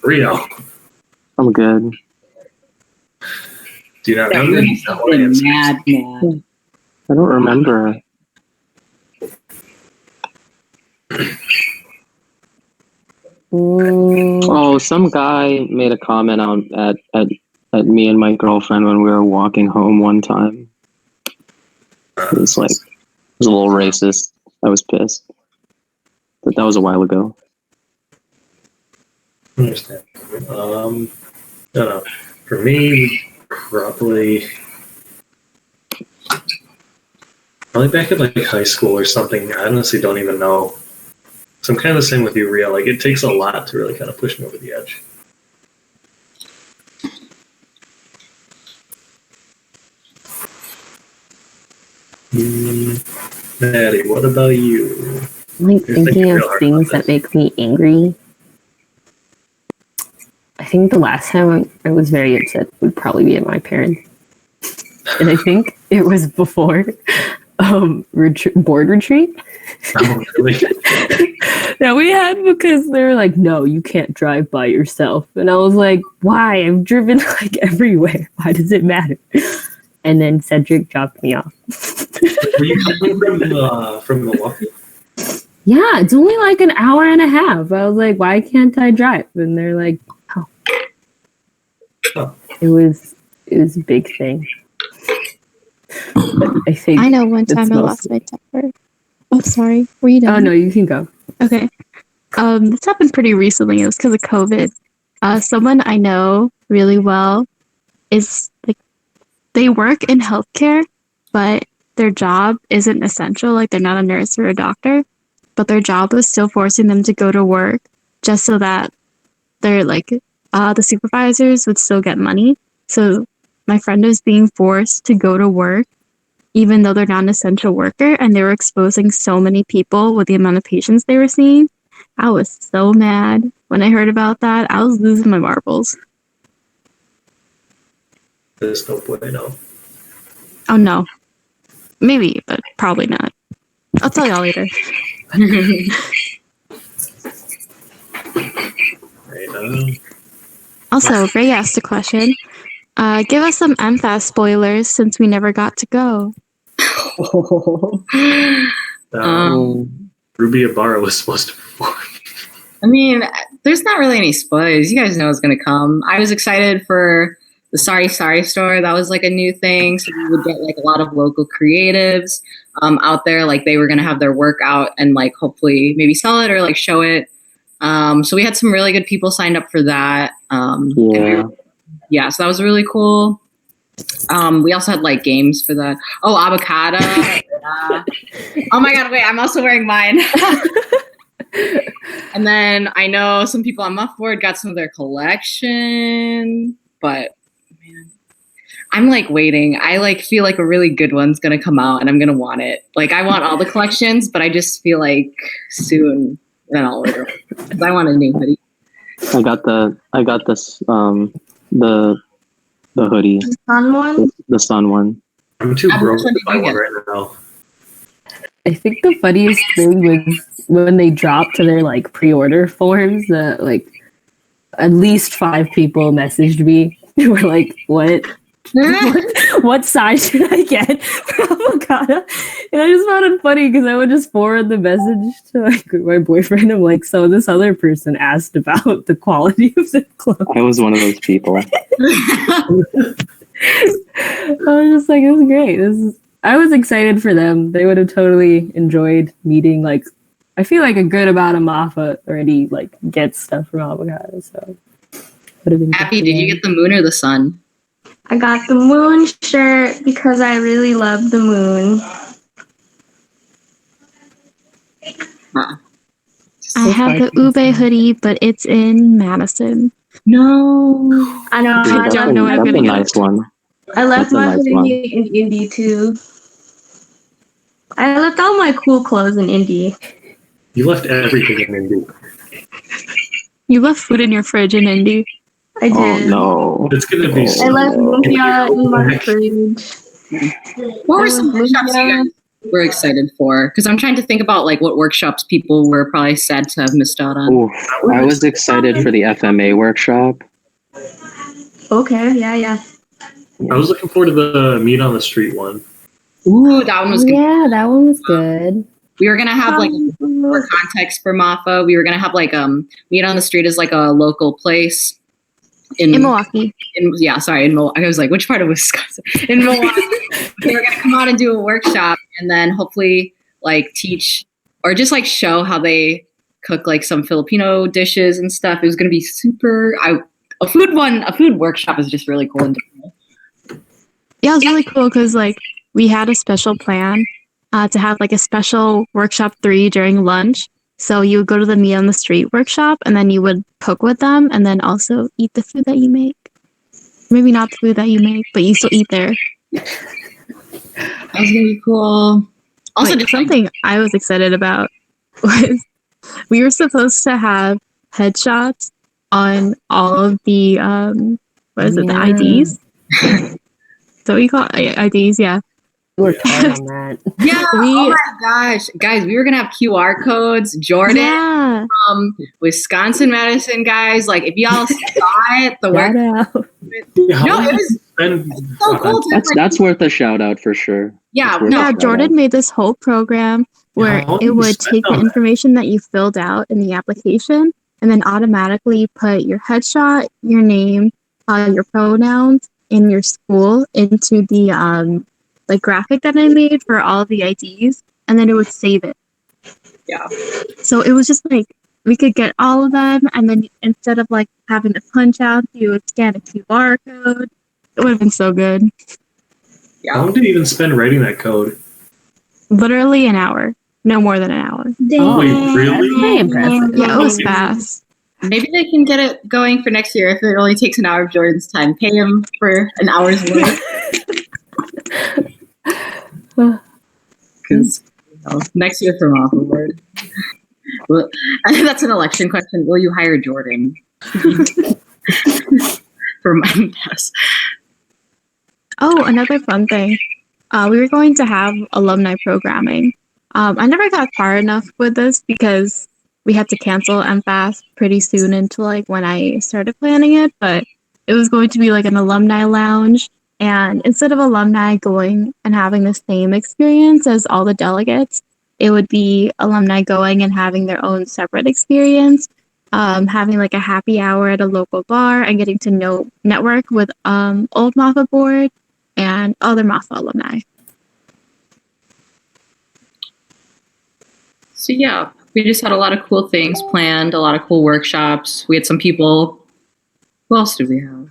Real. I'm good. Do you not remember? Mad. I don't remember. Oh, some guy made a comment at me and my girlfriend when we were walking home one time. It was a little racist. I was pissed. But that was a while ago. I understand. I don't know. For me, probably back at like high school or something. I honestly don't even know. So I'm kind of the same with you, Ria. Like, it takes a lot to really kind of push me over the edge. Maddie, what about you? Like thinking of things that make me angry. I think the last time I was very upset would probably be at my parents. And I think it was before board retreat. Oh, really? That we had because they were like, no, you can't drive by yourself. And I was like, why? I've driven like everywhere. Why does it matter? And then Cedric dropped me off. Were you coming from Milwaukee? Yeah, it's only like an hour and a half. I was like, why can't I drive? And they're like, oh. It was a big thing. But I know one time I lost my temper. Oh, sorry. Were you done? Oh, no, you can go. Okay. This happened pretty recently. It was because of COVID. Someone I know really well is like, they work in healthcare, but their job isn't essential. Like, they're not a nurse or a doctor, but their job was still forcing them to go to work just so that they're like, the supervisors would still get money. So my friend was being forced to go to work even though they're not an essential worker, and they were exposing so many people with the amount of patients they were seeing. I was so mad when I heard about that. I was losing my marbles. There's no bueno. Oh no. Maybe, but probably not. I'll tell y'all later. Right, Also, Ray asked a question. Give us some MFAS spoilers since we never got to go. Ruby Ibarra was supposed to perform. I mean, there's not really any spoilers. You guys know what's going to come. I was excited for the Sorry store. That was like a new thing. So we would get like a lot of local creatives out there. Like they were going to have their work out and like hopefully maybe sell it or like show it. So we had some really good people signed up for that. Yeah, so that was really cool. We also had like games for that. Oh, avocado. Oh my God, wait, I'm also wearing mine. And then I know some people on Muff Board got some of their collection, but man, I'm like waiting. I like feel like a really good one's gonna come out and I'm gonna want it. Like I want all the collections, but I just feel like soon then I'll order it. 'Cause I want a new hoodie. I got this the hoodie. The sun one? The sun one. I'm too broke to buy one right now. I think the funniest thing was when they dropped to their like pre-order forms that like at least 5 people messaged me. They were like, what size should I get for avocado? And I just found it funny because I would just forward the message to like my boyfriend. I'm like, so this other person asked about the quality of the clothes. I was one of those people. I was just like, it was great. I was excited for them. They would have totally enjoyed meeting. Like, I feel like a good amount of Mafa already like gets stuff from avocado. So, would have been Happy, did you get the moon or the sun? I got the moon shirt because I really love the moon. Huh. I have the Ube hoodie, but it's in Madison. No. I know. I don't know what I'm That's gonna a get. nice one. I left That's a my nice hoodie one. in Indy too. I left all my cool clothes in Indy. You left everything in Indy. You left food in your fridge in Indy. I did. Oh no. It's gonna be. I left lumpia in my fridge. What were some workshops you guys were excited for? Because I'm trying to think about like what workshops people were probably sad to have missed out on. Ooh, I was excited for the FMA workshop. Okay, yeah. I was looking forward to the meet on the street one. Ooh, that one was good. Yeah, that one was good. We were gonna have like for context for Mafa. We were gonna have like meet on the street is like a local place In Milwaukee. In Milwaukee. I was like, which part of Wisconsin? In Milwaukee. They were gonna come out and do a workshop and then hopefully like teach or just like show how they cook like some Filipino dishes and stuff. It was gonna be super. A food workshop is just really cool and different. Yeah, it was really cool because like we had a special plan to have like a special workshop 3 during lunch. So you would go to the meet on the street workshop and then you would cook with them and then also eat the food that you make. Maybe not the food that you make, but you still eat there. That was really cool. Also, like, just something I was excited about was we were supposed to have headshots on all of the the IDs? So we call it IDs, yeah. You worked hard on that. Yeah. Oh my gosh, guys, we were gonna have QR codes. Jordan from Wisconsin Madison, guys. Like, if y'all saw it, the work. No, it was so cool. That's worth a shout out for sure. Yeah, Jordan made this whole program where it would take the information that you filled out in the application and then automatically put your headshot, your name, your pronouns, and your school into the like graphic that I made for all of the IDs, and then it would save it. Yeah. So it was just like we could get all of them, and then instead of like having to punch out, you would scan a QR code. It would have been so good. Yeah. How long did you even spend writing that code? Literally an hour. No more than an hour. Oh, wait, really? That's very impressive. Yeah, it was fast. Maybe they can get it going for next year if it only takes an hour of Jordan's time. Pay him for an hour's work. Because next year for Mafa board. Well, that's an election question. Will you hire Jordan for my pass? Oh, another fun thing. We were going to have alumni programming. I never got far enough with this because we had to cancel MFAS pretty soon into like when I started planning it, but it was going to be like an alumni lounge. And instead of alumni going and having the same experience as all the delegates, it would be alumni going and having their own separate experience, having like a happy hour at a local bar and getting to network with old Mafa board and other Mafa alumni. So yeah, we just had a lot of cool things planned, a lot of cool workshops. We had some people. Who else did we have?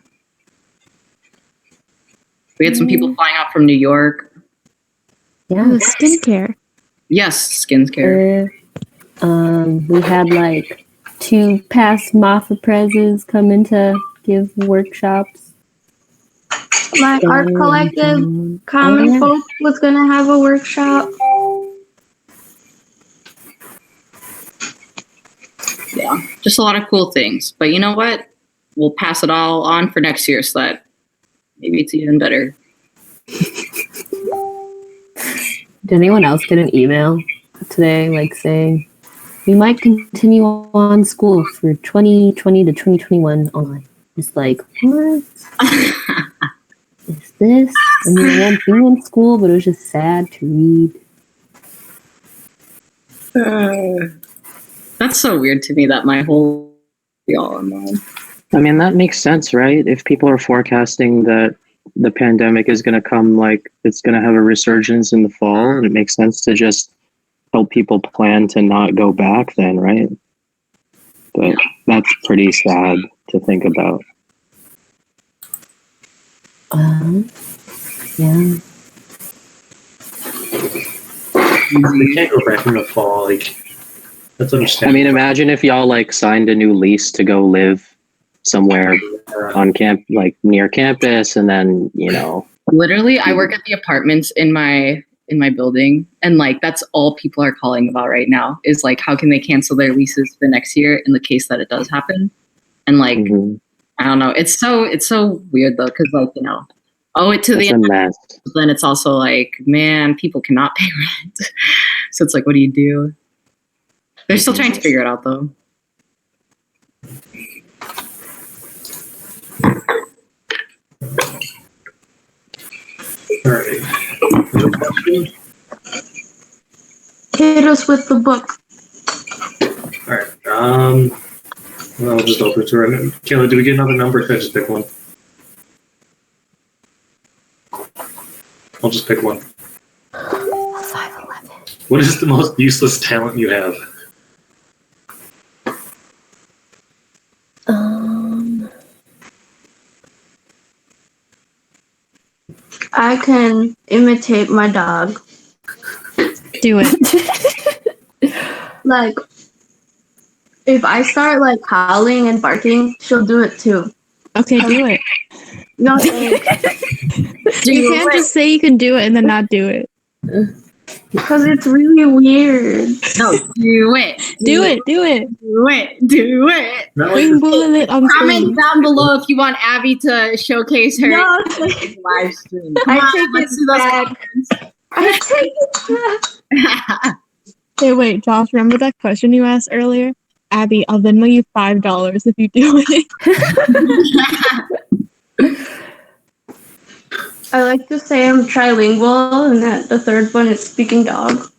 We had some people flying out from New York. Yeah, skincare. Yes, skincare. We had like 2 past Mafa prezes coming to give workshops. My art collective, Common Folk, was gonna have a workshop. Yeah, just a lot of cool things. But you know what? We'll pass it all on for next year so that maybe it's even better. Did anyone else get an email today, like saying, we might continue on school for 2020 to 2021 online? It's like, what is this? I mean, I won't be in school, but it was just sad to read. That's so weird to me that my whole be all online. I mean, that makes sense, right? If people are forecasting that the pandemic is going to come, like it's going to have a resurgence in the fall, and it makes sense to just help people plan to not go back then, right? But that's pretty sad to think about. Yeah. They can't go back in the fall. Like, that's understandable. I mean, imagine if y'all like signed a new lease to go live somewhere on camp, like near campus, and then literally I work at the apartments in my building, and like that's all people are calling about right now is like how can they cancel their leases for next year in the case that it does happen. And like I don't know, it's so weird though, because like owe it to the end, but then it's also like, man, people cannot pay rent. So it's like, what do you do? They're still trying to figure it out though. All right. Hit us with the book. All right. I'll just open to her. Kayla, do we get another number? Or can I just pick one? I'll just pick one. 511. What is the most useless talent you have? I can imitate my dog. Do it. Like, if I start like howling and barking, she'll do it too. Okay, do it. No, You can't just say you can do it and then not do it. Because it's really weird. No, do it. Do it. Do it. Do it. Do it. Bring bullet on Comment down below if you want Abby to showcase her live stream. Come on, let's do those. I take it back. Hey, wait, Josh, remember that question you asked earlier? Abby, I'll Venmo you $5 if you do it. I like to say I'm trilingual and that the third one is speaking dog.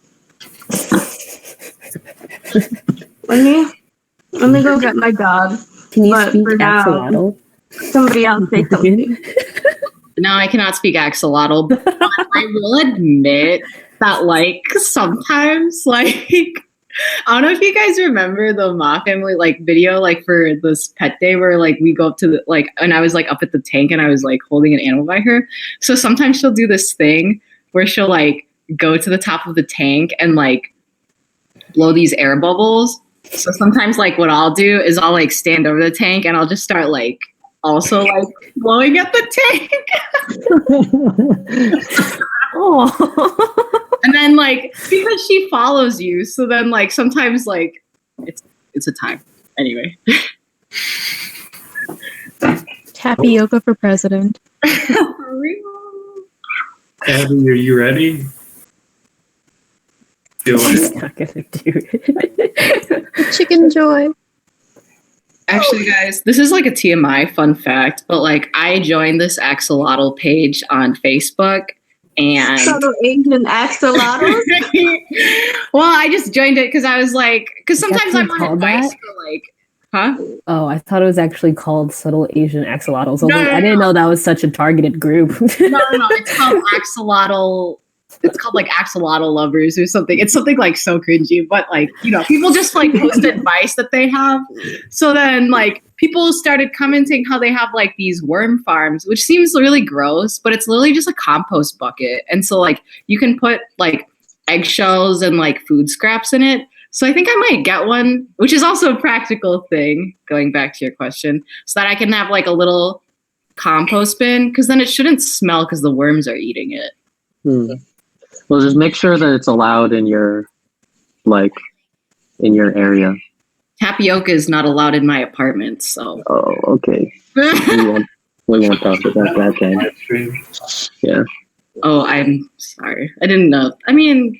Let me go get my dog. Can you speak axolotl? Somebody else say something. No, I cannot speak axolotl, but I will admit that, like, sometimes, like, I don't know if you guys remember the Ma family, like, video, like, for this pet day where, like, we go up to the, like, and I was, like, up at the tank and I was, like, holding an animal by her. So sometimes she'll do this thing where she'll, like, go to the top of the tank and, like, blow these air bubbles. So sometimes, like, what I'll do is I'll, like, stand over the tank and I'll just start, like, also like blowing at the tank. Oh. And then like because she follows you, so then like sometimes like it's a time. Anyway. Tapioca for president. For real. Abby, are you ready? Do it. Not gonna do it. Chicken joy. Actually, guys, this is like a TMI fun fact, but like I joined this axolotl page on Facebook, and Subtle Asian axolotls. well, I just joined it because I was like, because sometimes I actually want called advice that? for like, huh? Oh, I thought it was actually called Subtle Asian Axolotls. No, I didn't know that was such a targeted group. No, it's called axolotl. It's called like axolotl lovers or something. It's something like so cringy, but like, you know, people just like post advice that they have. So then like people started commenting how they have like these worm farms, which seems really gross, but it's literally just a compost bucket. And so like you can put like eggshells and like food scraps in it. So I think I might get one, which is also a practical thing, going back to your question, so that I can have like a little compost bin, because then it shouldn't smell because the worms are eating it. Well, just make sure that it's allowed in your area. Tapioca is not allowed in my apartment, so. Oh, okay. we won't talk about that then. Yeah. Oh, I'm sorry. I didn't know. I mean,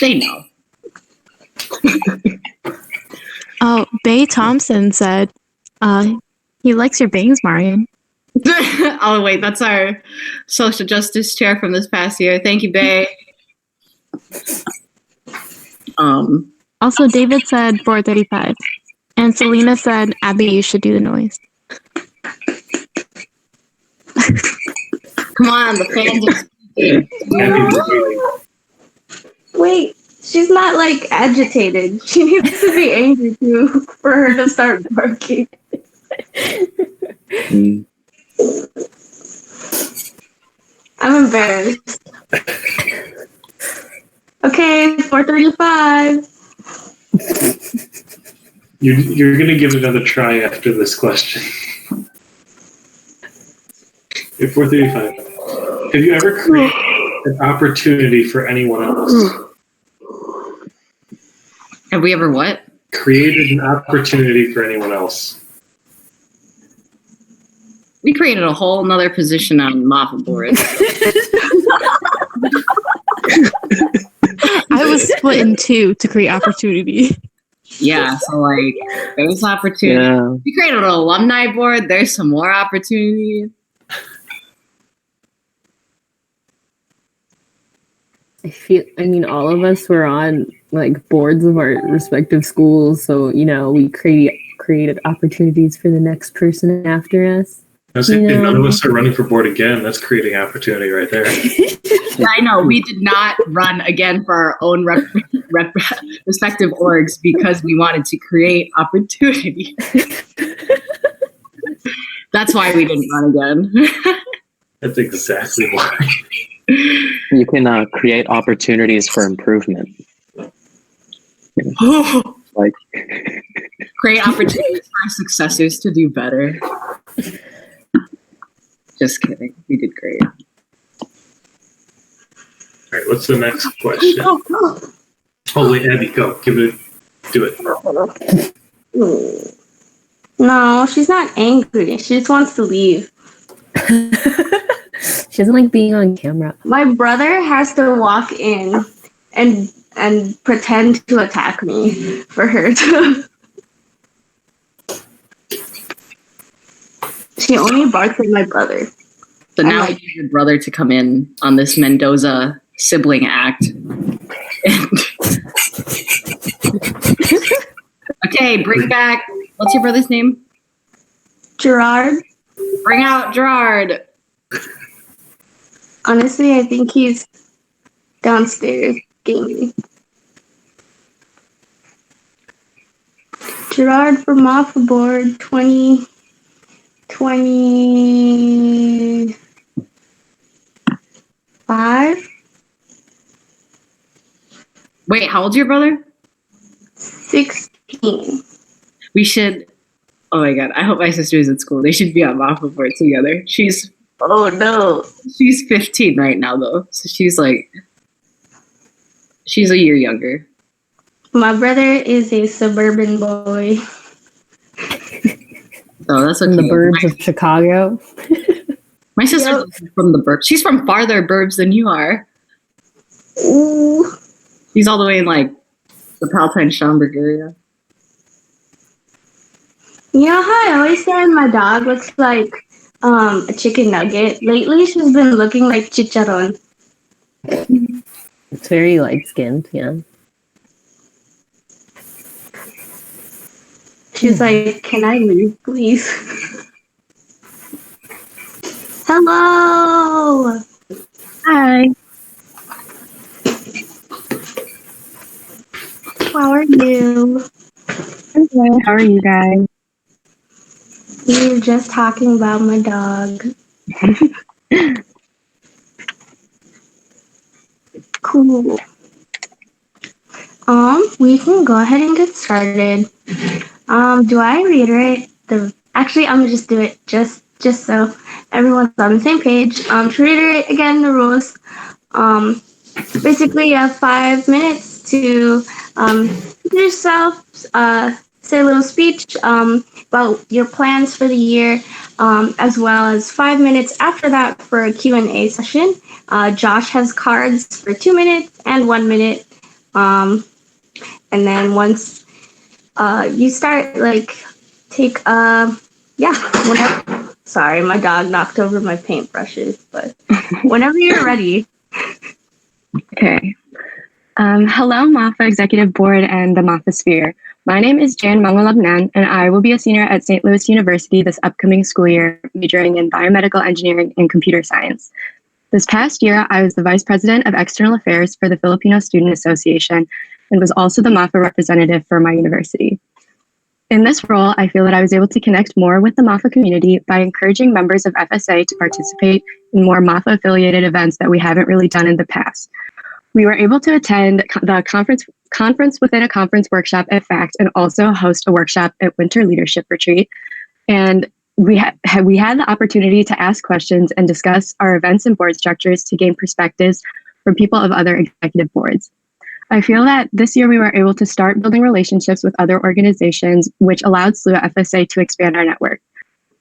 they know. Oh, Bay Thompson said he likes your bangs, Marion. Oh, wait, that's our social justice chair from this past year. Thank you, Bay. Also, David said 4:35. And Selena said, Abby, you should do the noise. Come on, the fans are speaking. Wait, she's not like agitated. She needs to be angry too for her to start barking. I'm embarrassed. Okay, 4:35. You're gonna give it another try after this question. At 4:35. Have you ever created an opportunity for anyone else? Have we ever what? Created an opportunity for anyone else. We created a whole nother position on Mafa board. I was split in two to create opportunity. Yeah, so like there's opportunity. Yeah. We created an alumni board. There's some more opportunity. I mean, all of us were on like boards of our respective schools, so you know we created opportunities for the next person after us. I was thinking none of us are running for board again. That's creating opportunity right there. I know we did not run again for our own respective orgs because we wanted to create opportunity. That's why we didn't run again. That's exactly why. You can create opportunities for improvement. Like create opportunities for our successors to do better. Just kidding. We did great. All right, what's the next question? Oh, wait, Abby, go. Do it. No, she's not angry. She just wants to leave. She doesn't like being on camera. My brother has to walk in and pretend to attack me for her to. She only barks at my brother. So now I need your brother to come in on this Mendoza sibling act. Okay, bring back. What's your brother's name? Gerard. Bring out Gerard. Honestly, I think he's downstairs gaming. Gerard for Mafa board 2025. Wait, how old's your brother? 16. We should. Oh my god! I hope my sister is at school. They should be on Mafa board together. She's Oh no. She's 15 right now, though. So she's a year younger. My brother is a suburban boy. Oh, that's okay. From the burbs of Chicago. My sister's from the burbs. She's from farther burbs than you are. Ooh. She's all the way in like the Palatine Schaumburg area. You know how I always say my dog looks like a chicken nugget? Lately, she's been looking like chicharron. It's very light skinned, yeah. She's like, can I leave, please? Hello! Hi. How are you? I'm good. How are you guys? We were just talking about my dog. Cool. We can go ahead and get started. Do I reiterate actually, I'm gonna just do it just so everyone's on the same page. To reiterate again the rules, basically you have 5 minutes to introduce yourself, say a little speech about your plans for the year, as well as 5 minutes after that for a Q&A session. Josh has cards for 2 minutes and 1 minute. And then once you start, take, whenever, sorry, my dog knocked over my paintbrushes, but whenever you're ready. Okay. Hello, Mafa Executive Board and the Mafa Sphere. My name is Jan Mangulabnan, and I will be a senior at St. Louis University this upcoming school year, majoring in biomedical engineering and computer science. This past year, I was the Vice President of External Affairs for the Filipino Student Association and was also the Mafa representative for my university. In this role, I feel that I was able to connect more with the Mafa community by encouraging members of FSA to participate in more Mafa-affiliated events that we haven't really done in the past. We were able to attend the conference within a conference workshop at FACT and also host a workshop at Winter Leadership Retreat. And we had the opportunity to ask questions and discuss our events and board structures to gain perspectives from people of other executive boards. I feel that this year we were able to start building relationships with other organizations, which allowed SLU FSA to expand our network.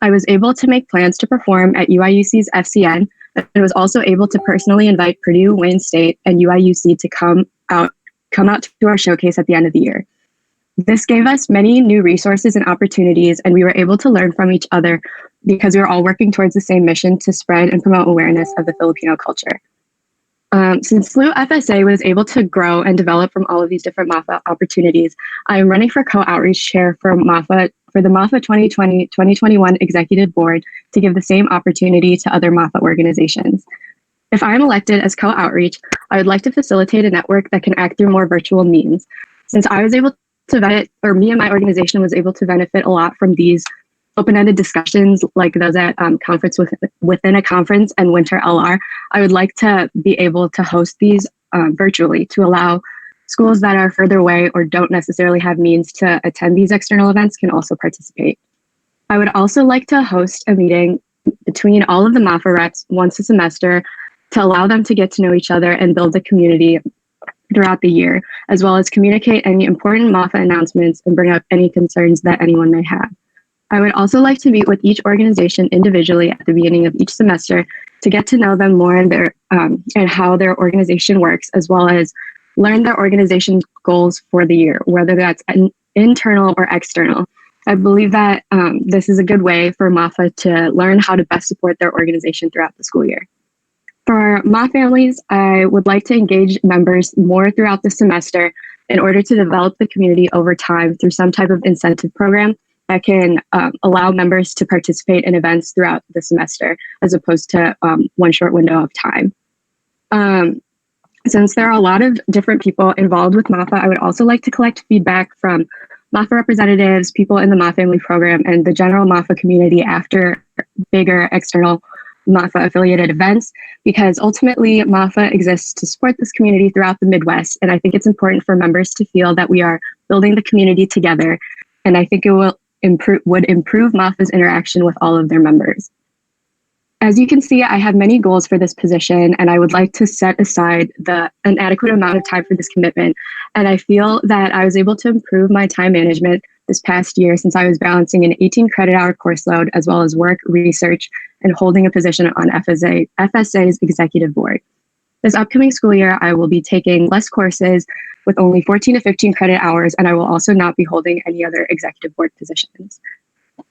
I was able to make plans to perform at UIUC's FCN, and was also able to personally invite Purdue, Wayne State, and UIUC to come out to our showcase at the end of the year. This gave us many new resources and opportunities, and we were able to learn from each other because we were all working towards the same mission to spread and promote awareness of the Filipino culture. Since SLU FSA was able to grow and develop from all of these different Mafa opportunities, I am running for co-outreach chair for the Mafa 2020-2021 Executive Board to give the same opportunity to other Mafa organizations. If I am elected as co-outreach, I would like to facilitate a network that can act through more virtual means. Since I was able to me and my organization was able to benefit a lot from these open-ended discussions like those at conference within a conference and Winter LR, I would like to be able to host these virtually to allow schools that are further away or don't necessarily have means to attend these external events can also participate. I would also like to host a meeting between all of the Mafa reps once a semester to allow them to get to know each other and build a community throughout the year, as well as communicate any important Mafa announcements and bring up any concerns that anyone may have. I would also like to meet with each organization individually at the beginning of each semester to get to know them more and how their organization works, as well as learn their organization goals for the year, whether that's internal or external. I believe that this is a good way for Mafa to learn how to best support their organization throughout the school year. For my families, I would like to engage members more throughout the semester in order to develop the community over time through some type of incentive program that can allow members to participate in events throughout the semester, as opposed to one short window of time. Since there are a lot of different people involved with Mafa, I would also like to collect feedback from Mafa representatives, people in the Mafa Family Program, and the general Mafa community after bigger external Mafa affiliated events, because ultimately Mafa exists to support this community throughout the Midwest. And I think it's important for members to feel that we are building the community together. And I think it would improve Mafa's interaction with all of their members. As you can see, I have many goals for this position, and I would like to set aside an adequate amount of time for this commitment. And I feel that I was able to improve my time management this past year since I was balancing an 18 credit hour course load as well as work, research, and holding a position on FSA's executive board. This upcoming school year, I will be taking less courses with only 14 to 15 credit hours, and I will also not be holding any other executive board positions.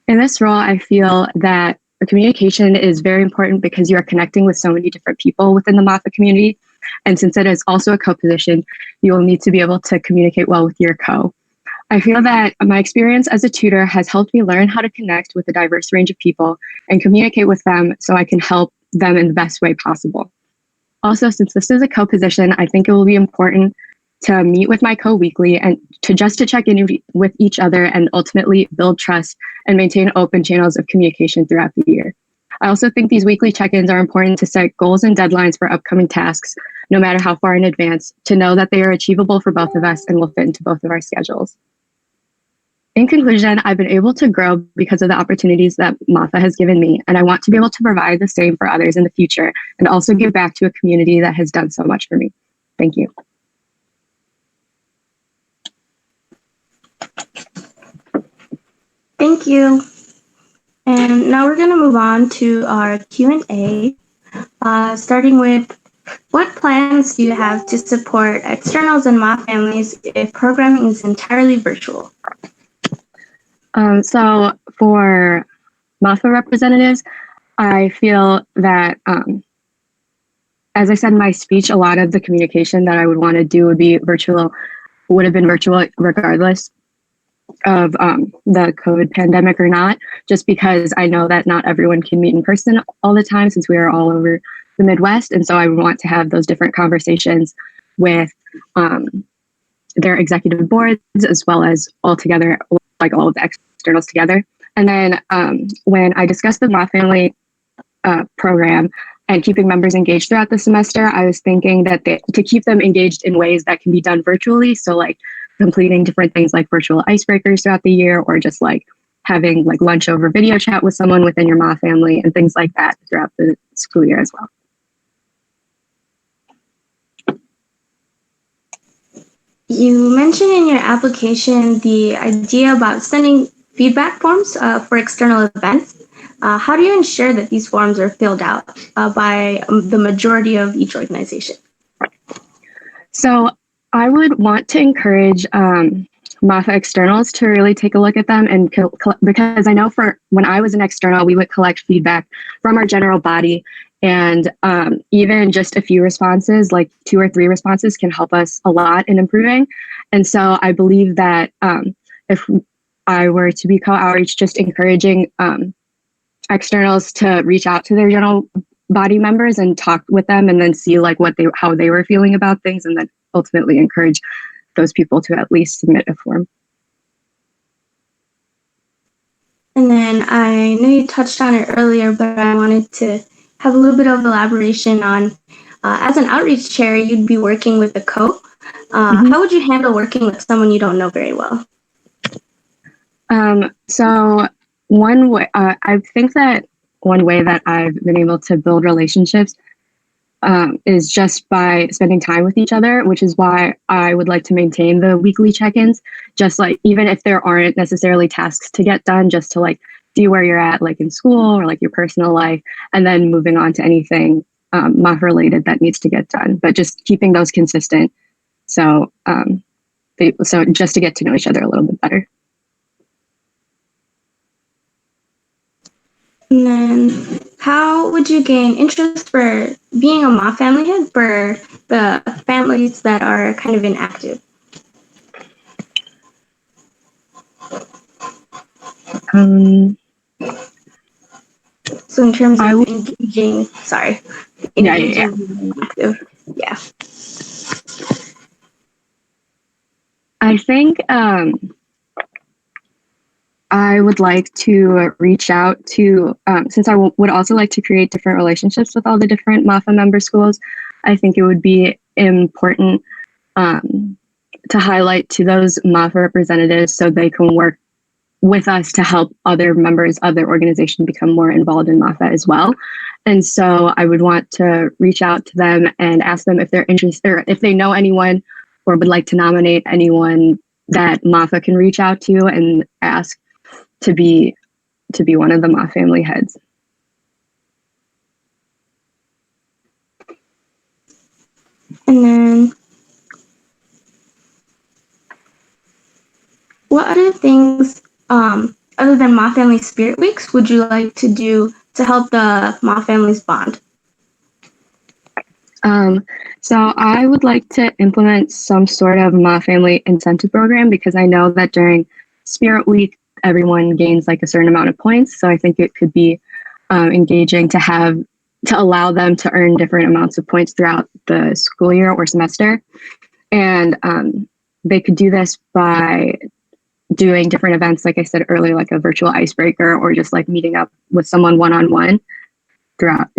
In this role, I feel that communication is very important because you are connecting with so many different people within the Mafa community. And since it is also a co-position, you will need to be able to communicate well with your co. I feel that my experience as a tutor has helped me learn how to connect with a diverse range of people and communicate with them so I can help them in the best way possible. Also, since this is a co-position, I think it will be important to meet with my co-weekly and to check in with each other and ultimately build trust and maintain open channels of communication throughout the year. I also think these weekly check-ins are important to set goals and deadlines for upcoming tasks, no matter how far in advance, to know that they are achievable for both of us and will fit into both of our schedules. In conclusion, I've been able to grow because of the opportunities that Mafa has given me, and I want to be able to provide the same for others in the future and also give back to a community that has done so much for me. Thank you. Thank you. And now we're going to move on to our Q&A, starting with what plans do you have to support externals and Mafa families if programming is entirely virtual? So for Mafa representatives, I feel that, as I said in my speech, a lot of the communication that I would want to do would have been virtual regardless of the COVID pandemic or not, just because I know that not everyone can meet in person all the time since we are all over the Midwest. And so I want to have those different conversations with their executive boards as well as all together, like all of the externals together. And then when I discussed the Mafa Family program and keeping members engaged throughout the semester, I was thinking that to keep them engaged in ways that can be done virtually. So like completing different things like virtual icebreakers throughout the year, or just like having like lunch over video chat with someone within your Mafa family and things like that throughout the school year as well. You mentioned in your application the idea about sending feedback forms for external events. How do you ensure that these forms are filled out by the majority of each organization? So I would want to encourage Mafa externals to really take a look at them, and because I know for when I was an external, we would collect feedback from our general body, and even just a few responses, like 2 or 3 responses, can help us a lot in improving. And so I believe that if I were to be co-outreach, just encouraging externals to reach out to their general body members and talk with them, and then see like how they were feeling about things, and then ultimately encourage those people to at least submit a form. And then I know you touched on it earlier, but I wanted to have a little bit of elaboration on, as an outreach chair, you'd be working with a co. How would you handle working with someone you don't know very well? So one way, I think that one way that I've been able to build relationships is just by spending time with each other, which is why I would like to maintain the weekly check-ins, just like even if there aren't necessarily tasks to get done, just to like see where you're at, like in school or like your personal life, and then moving on to anything Mafa related that needs to get done, but just keeping those consistent. So, so just to get to know each other a little bit better. And then how would you gain interest for being a Mafa family head for the families that are kind of inactive? So in terms of engaging, inactive, yeah. I think I would like to reach out to, since I would also like to create different relationships with all the different Mafa member schools, I think it would be important to highlight to those Mafa representatives so they can work with us to help other members of their organization become more involved in Mafa as well. And so I would want to reach out to them and ask them if they're interested or if they know anyone or would like to nominate anyone that Mafa can reach out to and ask to be one of the Mafa family heads. And then, what other things, other than Ma Family Spirit Weeks, would you like to do to help the Ma families bond? So I would like to implement some sort of Ma family incentive program because I know that during Spirit Week, everyone gains like a certain amount of points. So I think it could be engaging to allow them to earn different amounts of points throughout the school year or semester. And they could do this by doing different events, like I said earlier, like a virtual icebreaker or just like meeting up with someone one-on-one throughout,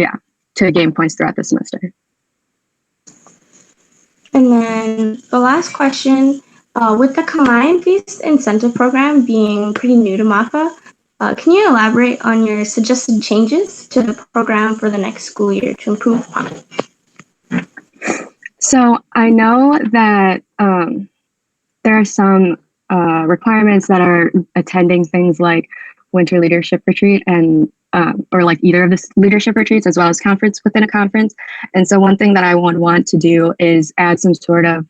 to gain points throughout the semester. And then the last question, with the Kamayan Feast incentive program being pretty new to Mafa, can you elaborate on your suggested changes to the program for the next school year to improve upon it? So I know that there are some requirements that are attending things like Winter Leadership Retreat and or like either of the leadership retreats as well as conference within a conference. And so one thing that I would want to do is add some sort of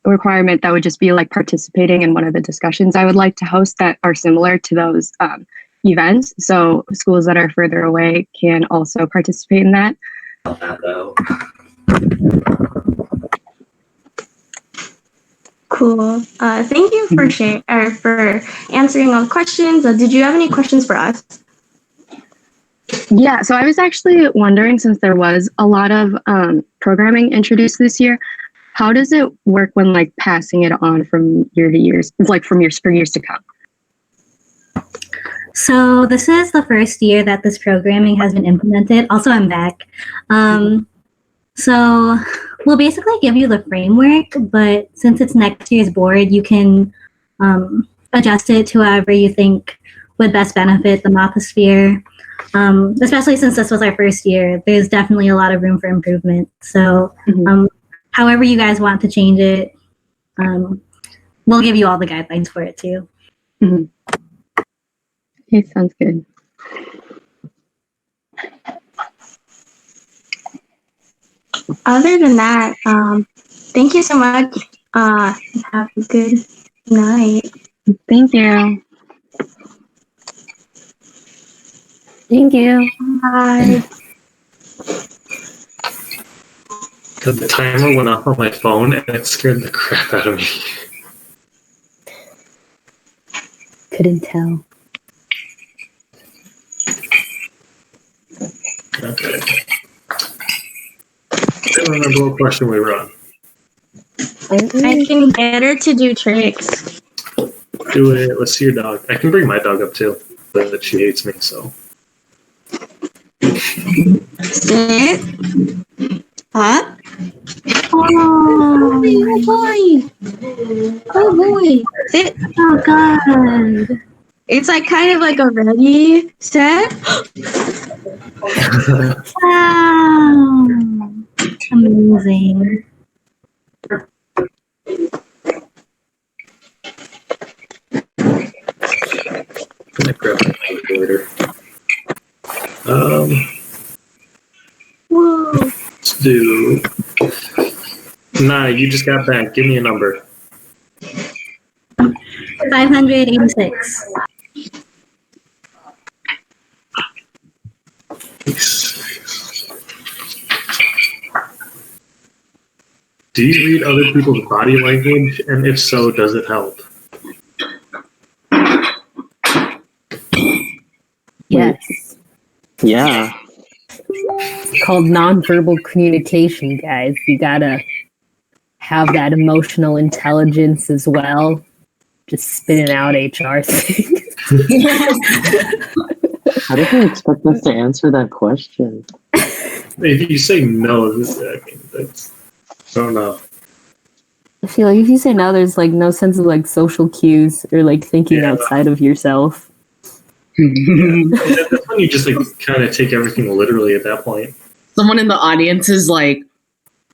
requirement that would just be like participating in one of the discussions I would like to host that are similar to those events. So schools that are further away can also participate in that. Cool. Thank you for answering all the questions. Did you have any questions for us? Yeah, so I was actually wondering, since there was a lot of programming introduced this year, how does it work when like passing it on from year to years, like for years to come? So this is the first year that this programming has been implemented. Also, I'm back. So we'll basically give you the framework, but since it's next year's board, you can adjust it to however you think would best benefit the Maposphere. Especially since this was our first year, there's definitely a lot of room for improvement. So however you guys want to change it, we'll give you all the guidelines for it too. Okay, sounds good. Other than that, thank you so much. Have a good night. Thank you. Thank you. Bye. The timer went off on my phone and it scared the crap out of me. Couldn't tell. Okay. I don't remember what question we were on. I can get her to do tricks. Do it. Let's see your dog. I can bring my dog up too, but she hates me, so. Sit. Up. Oh boy. Oh boy. Sit. Oh God. It's like kind of like a ready, set. Wow. Amazing. I'm gonna grab my calculator. Whoa. Let's do. Nah, you just got back. Give me a number. 586. Do you read other people's body language? And if so, does it help? Yes. Yeah. It's called nonverbal communication, guys. You gotta have that emotional intelligence as well. Just spitting out HR things. How did they expect us to answer that question? If you say no, that's. I don't know. I feel like if you say no, there's like no sense of like social cues or like thinking outside of yourself. That's when you just like kind of take everything literally at that point. Someone in the audience is like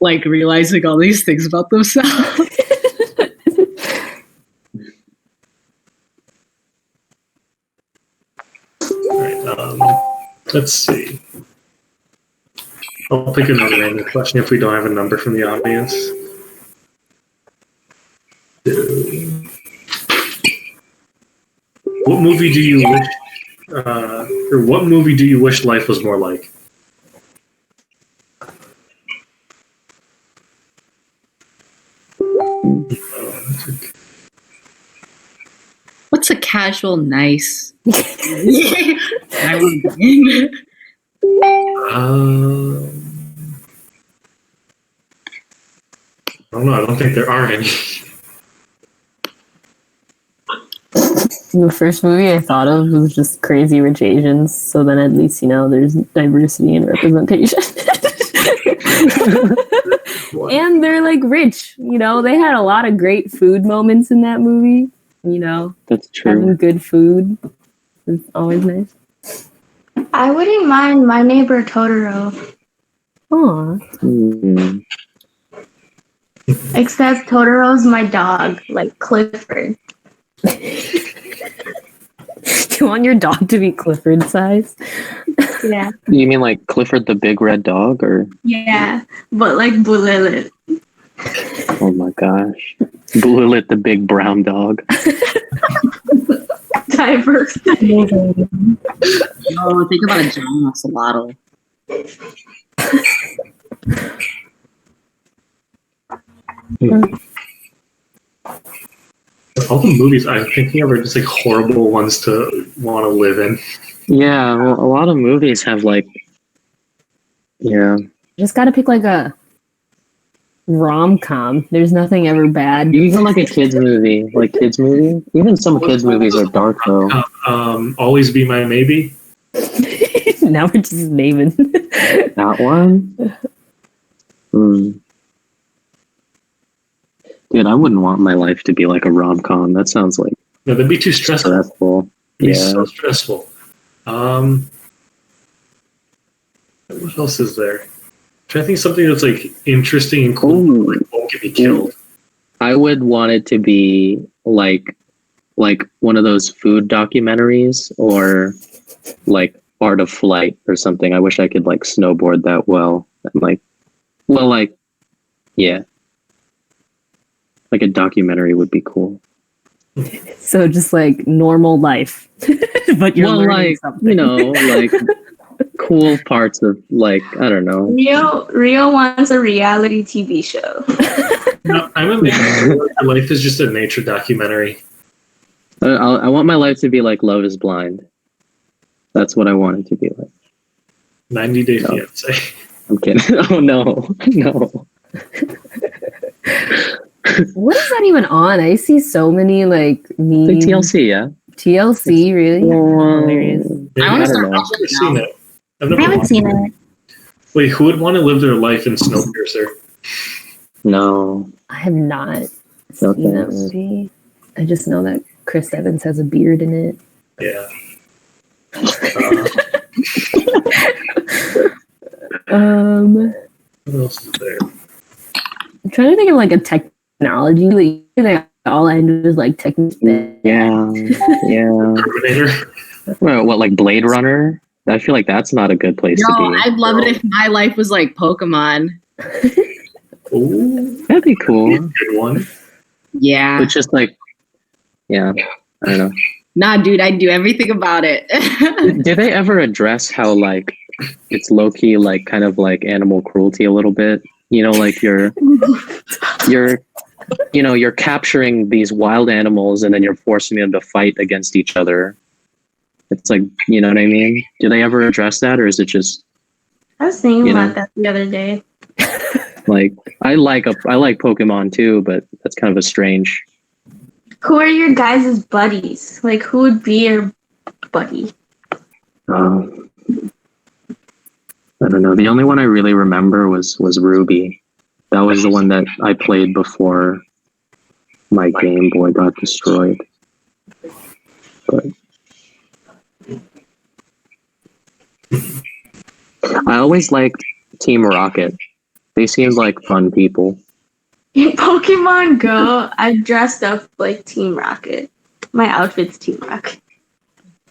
realizing all these things about themselves. All right, let's see. I'll pick another random question if we don't have a number from the audience. What movie do you wish, or what movie do you wish life was more like? What's a casual nice? I would begin. I don't know. I don't think there are any. The first movie I thought of was just Crazy Rich Asians, so then at least, there's diversity and representation. And they're like rich, they had a lot of great food moments in that movie, That's true. having good food is always nice. I wouldn't mind My Neighbor Totoro, Aw. Hmm. except Totoro's my dog, like Clifford. You want your dog to be Clifford size? Yeah. You mean like Clifford the Big Red Dog, or? Yeah, but like Bullet. Oh my gosh. Bullet the Big Brown Dog. Diverse. Oh, think about a John Ocelotto. All the movies I'm thinking of are just like horrible ones to want to live in. Yeah, well, a lot of movies have like, yeah. Just gotta pick like a rom-com. There's nothing ever bad. Even like a kids movie, Even some kids movies are dark though. Always Be My Maybe. Now we're just naming. That one? Dude, I wouldn't want my life to be like a rom-com. That sounds like... No, that'd be too stressful. Stressful. It'd be Yeah. so stressful. What else is there? I'm trying to think of something that's like interesting and cool, like won't get me killed. I would want it to be like one of those food documentaries, or like Art of Flight or something. I wish I could like snowboard that well. Yeah. Like a documentary would be cool. So just like normal life, but you're learning something. Like cool parts of like, I don't know. Rio wants a reality TV show. No, I'm amazing. Life is just a nature documentary. I want my life to be like Love is Blind. That's what I want it to be like. 90 Day Fiancé. I'm kidding. Oh no. What is that even on? I see so many like memes. Like TLC, yeah. TLC, really? Hilarious. I want to start I've never seen it. I haven't seen it. Wait, who would want to live their life in Snowpiercer? No. I have not No seen that thanks. movie. I just know that Chris Evans has a beard in it. Yeah. What else is there? I'm trying to think of like a technology. Like all I do is like technology. Yeah. Terminator. Well, what, like Blade Runner? I feel like that's not a good place to be. I'd love it if my life was like Pokemon. Ooh, that'd be cool. good one. Yeah. But just like, yeah, I don't know. Nah, dude, I'd do everything about it. Do they ever address how like it's low key like kind of like animal cruelty a little bit? Like you're capturing these wild animals and then you're forcing them to fight against each other. It's like, you know what I mean? Do they ever address that, or is it just? I was thinking about that the other day. Like I like Pokemon too, but that's kind of a strange. Who are your guys' buddies? Like, who would be your buddy? I don't know. The only one I really remember was Ruby. That was the one that I played before my Game Boy got destroyed. But I always liked Team Rocket. They seemed like fun people. In Pokemon Go, I dressed up like Team Rocket. My outfit's Team Rocket.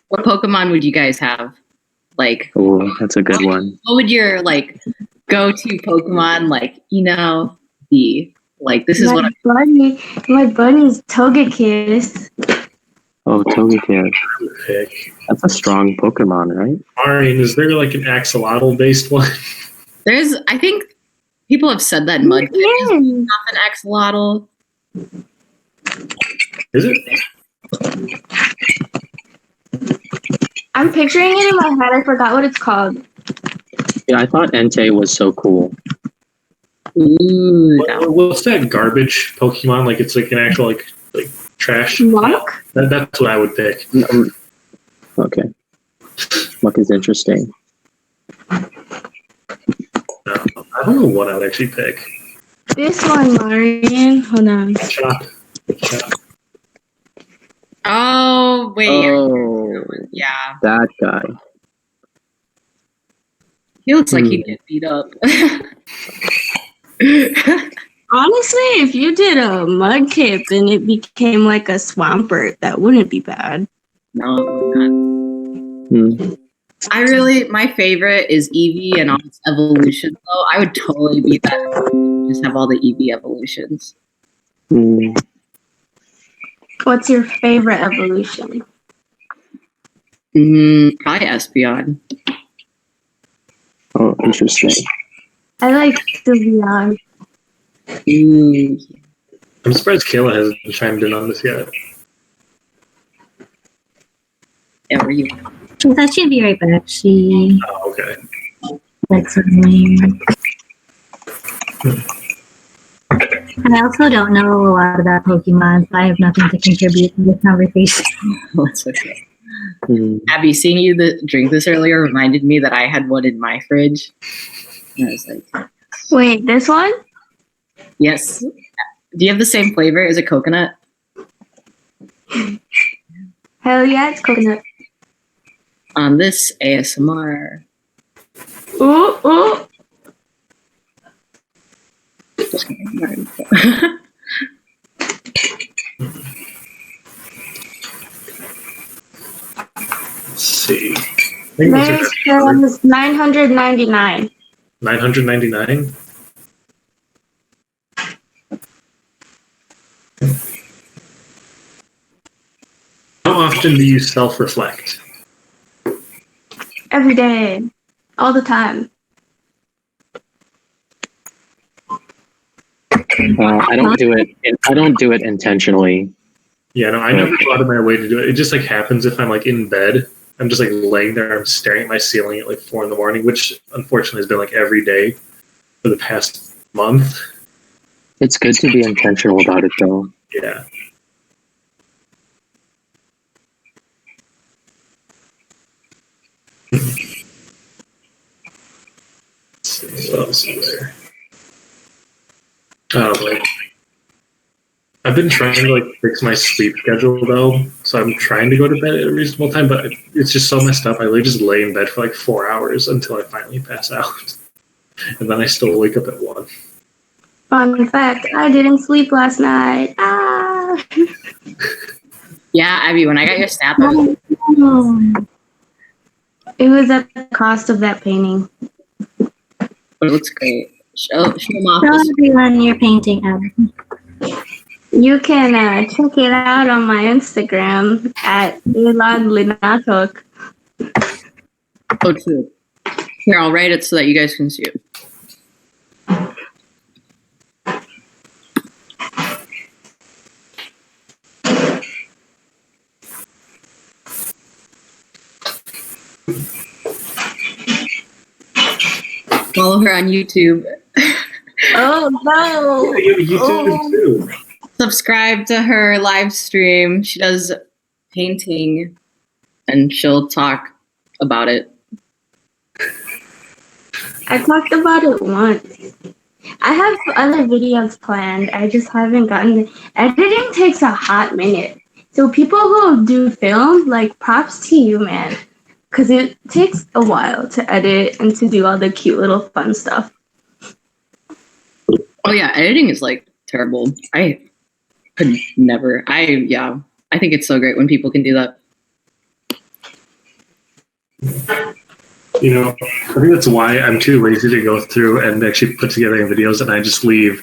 What Pokemon would you guys have? Like, Oh, that's a good one. what would your like go-to Pokemon be? Like, this is what My bunny's Togekiss. Oh, Togekiss. Pick. That's a strong Pokemon, right? Marion, is there like an axolotl-based one? I think people have said that Mudkip is not an axolotl. Is it? I'm picturing it in my head. I forgot what it's called. Yeah, I thought Entei was so cool. Ooh, What's that garbage Pokemon? Like it's like an actual like trash. Muck? That's what I would pick. Okay. Muck is interesting. I don't know what I would actually pick. This one, Marion. Hold on. Chop. Oh, wait. Oh, Yeah. that guy. He looks like he'd get beat up. Honestly, if you did a Mudkip and it became like a Swampert, that wouldn't be bad. No, it would not. My favorite is Eevee and all its evolutions, though. I would totally beat that. Just have all the Eevee evolutions. What's your favorite evolution? Probably Espeon. Oh, interesting. I like Sylveon. I'm surprised Kayla hasn't chimed in on this yet. Yeah, were you? She thought she'd be right back. She Oh, okay. like something. I also don't know a lot about Pokemon, so I have nothing to contribute to this conversation. That's okay. Abby, seeing you drink this earlier reminded me that I had one in my fridge. And I was like, wait, this one? Yes. Do you have the same flavor? Is it coconut? Hell yeah, it's coconut. On this ASMR. Ooh, ooh. Let's see. There's 999. 999? How often do you self-reflect? Every day. All the time. I don't do it. I don't do it intentionally. Yeah, no, I never go out of my way to do it. It just like happens if I'm like in bed. I'm just like laying there. I'm staring at my ceiling at like 4 a.m, which unfortunately has been like every day for the past month. It's good to be intentional about it, though. Yeah. Let's see, what else is there? Like, I've been trying to like fix my sleep schedule though, so I'm trying to go to bed at a reasonable time, but it's just so messed up. I literally just lay in bed for like 4 hours until I finally pass out, and then I still wake up at 1. Fun fact, I didn't sleep last night. Ah! Yeah, Abby, when I got your snap, It was at the cost of that painting. But it looks great. Show them off. Show everyone your painting, Abby. You can check it out on my Instagram at Ilan Linatok. Oh, true. Here, I'll write it so that you guys can see it. Follow her on YouTube. Oh no! YouTube too. Subscribe to her live stream. She does painting and she'll talk about it. I talked about it once. I have other videos planned. I just haven't gotten editing takes a hot minute. So people who do film, like props to you, man. because it takes a while to edit and to do all the cute little fun stuff. Oh yeah, editing is like terrible. I could never. I think it's so great when people can do that. You know, I think that's why I'm too lazy to go through and actually put together videos, and I just leave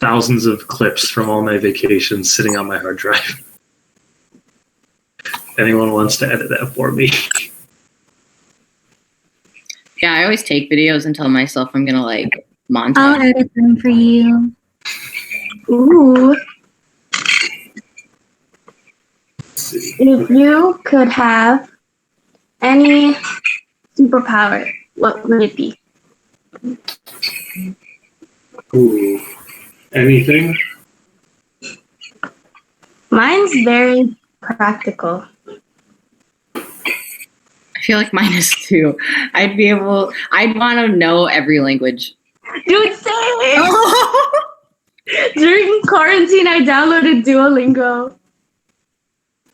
thousands of clips from all my vacations sitting on my hard drive. Anyone wants to edit that for me? Yeah, I always take videos and tell myself I'm gonna like montage. I'll edit them for you. Ooh. If you could have any superpower, what would it be? Ooh. Anything? Mine's very practical. I feel like mine is too. I'd want to know every language. Dude, same! During quarantine, I downloaded Duolingo.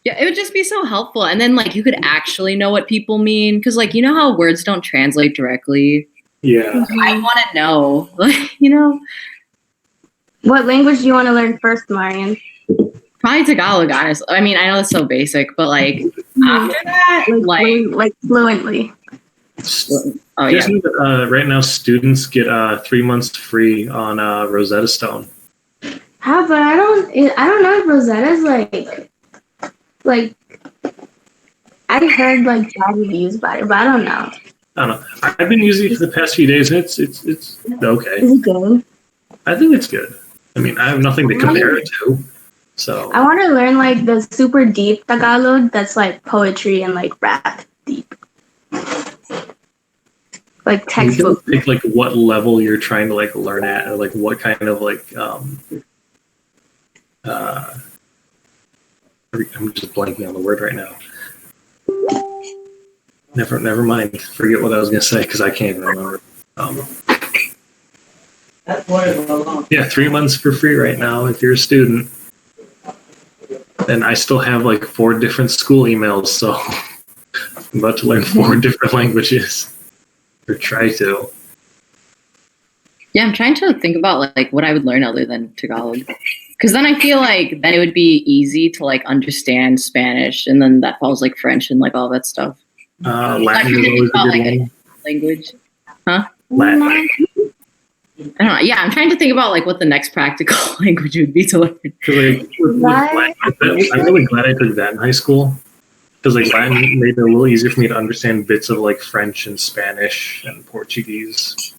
Yeah, it would just be so helpful. And then like you could actually know what people mean. Because like, you know how words don't translate directly? Yeah. I want to know, you know? What language do you want to learn first, Marian? Probably Tagalog, honestly. I mean, I know it's so basic, but like after that, like fluently. Oh yeah. Right now, students get 3 months free on Rosetta Stone. How? But I don't know if Rosetta's like. I heard like bad reviews about it, but I don't know. I don't know. I've been using it for the past few days, and it's okay. Is it good? I think it's good. I mean, I have nothing to compare it to, so. I want to learn like the super deep Tagalog that's like poetry and like rap deep. Like textbook. Pick like what level you're trying to like learn at, or like what kind of like I'm just blanking on the word right now. Never mind. Forget what I was gonna say because I can't even remember. Yeah, 3 months for free right now if you're a student. And I still have like 4 different school emails, so I'm about to learn 4 different languages. Or try to. Yeah, I'm trying to think about like what I would learn other than Tagalog. Because then I feel like then it would be easy to like understand Spanish, and then that follows like French and like all that stuff. Latin is always a good one. Language. Huh? Latin. I don't know. Yeah, I'm trying to think about like what the next practical language would be to learn. I'm really glad I took that in high school. Because like Latin made it a little easier for me to understand bits of like French and Spanish and Portuguese.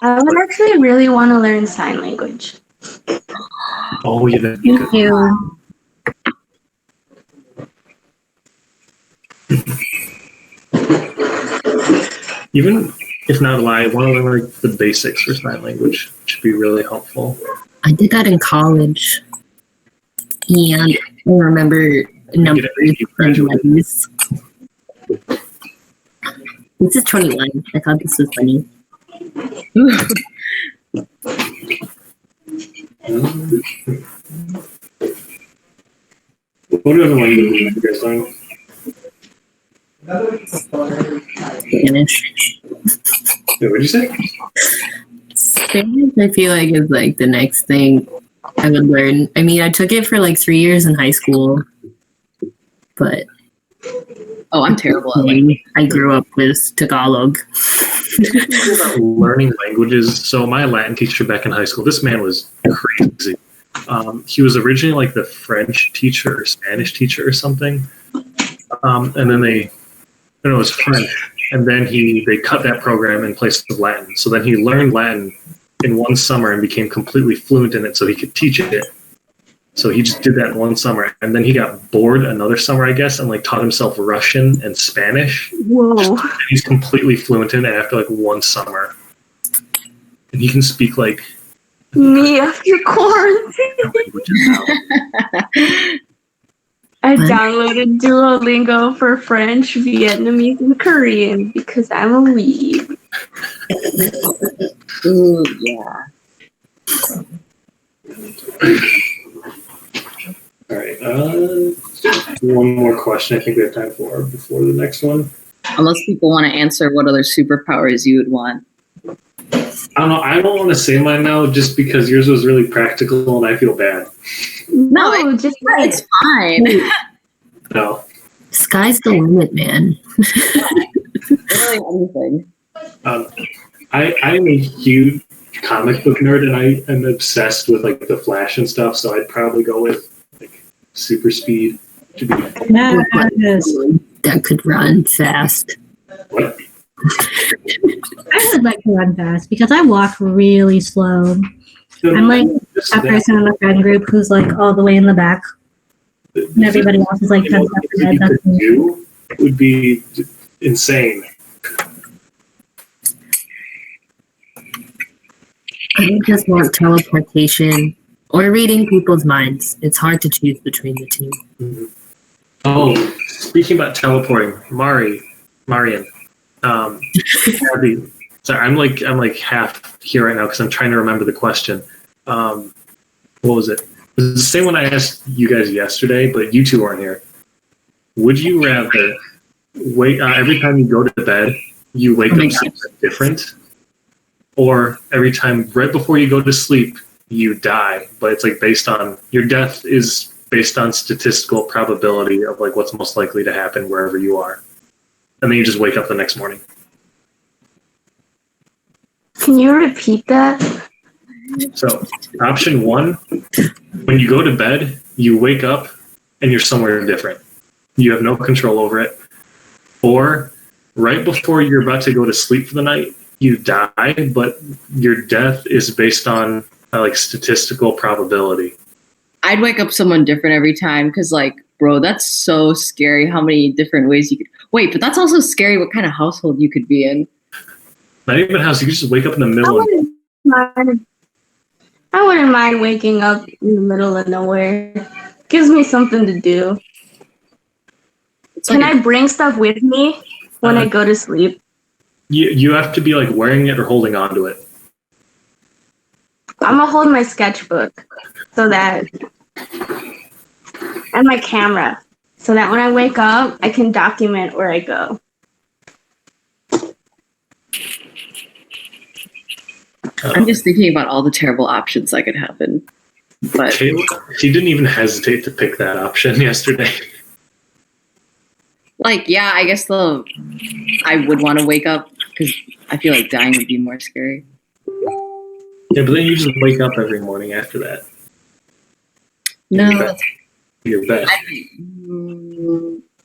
I would actually really want to learn sign language. Oh, yeah, that'd be good. Even if not a lie, I want to learn like the basics for sign language, which would be really helpful. I did that in college, and I remember numbers and letters. This is 21. I thought this was funny. What other languages you guys learn? Spanish. Yeah, what'd you say? Spanish, I feel like, is like the next thing I would learn. I mean, I took it for like 3 years in high school, but I'm terrible at language. I grew up with Tagalog. Learning languages. So my Latin teacher back in high school, this man was crazy. He was originally like the French teacher or Spanish teacher or something, and then it was French, and then they cut that program in place of Latin. So then he learned Latin in one summer and became completely fluent in it, so he could teach it. So he just did that in one summer, and then he got bored another summer, I guess, and like taught himself Russian and Spanish. Whoa! And he's completely fluent in it after like one summer, and he can speak like me after quarantine. I downloaded Duolingo for French, Vietnamese, and Korean because I'm a weeb. Ooh, yeah. All right. One more question I think we have time for before the next one. Unless people want to answer what other superpowers you would want. I don't know. I don't want to say mine now just because yours was really practical and I feel bad. No, it's fine. No. Sky's the limit, man. Literally anything. I am a huge comic book nerd and I am obsessed with like the Flash and stuff, so I'd probably go with like super speed. That could run fast. What? I would like to run fast because I walk really slow. I'm like that person in the friend group who's like all the way in the back, and everybody else is like 10 steps ahead. That's me. You would be insane. I just want teleportation or reading people's minds. It's hard to choose between the two. Mm-hmm. Oh, speaking about teleporting, Marian. Sorry, I'm like half here right now because I'm trying to remember the question. What was it? It was the same one I asked you guys yesterday, but you two weren't here. Would you rather wait every time you go to bed, you wake up something different, or every time right before you go to sleep, you die, but it's like based on your death is based on statistical probability of like what's most likely to happen wherever you are. And then you just wake up the next morning. Can you repeat that? So option 1, when you go to bed, you wake up and you're somewhere different. You have no control over it. Or right before you're about to go to sleep for the night, you die, but your death is based on like statistical probability. I'd wake up someone different every time because, like, bro, that's so scary how many different ways you could. Wait, but that's also scary what kind of household you could be in. Not even a house, you could just wake up in the middle. I wouldn't mind waking up in the middle of nowhere. Gives me something to do. Can I bring stuff with me when I go to sleep? You have to be like wearing it or holding on to it. I'm gonna hold my sketchbook so that, and my camera, so that when I wake up, I can document where I go. I'm just thinking about all the terrible options that could happen. But Kayla, she didn't even hesitate to pick that option yesterday. Like, yeah, I guess I would want to wake up because I feel like dying would be more scary. Yeah, but then you just wake up every morning after that. No, You're best.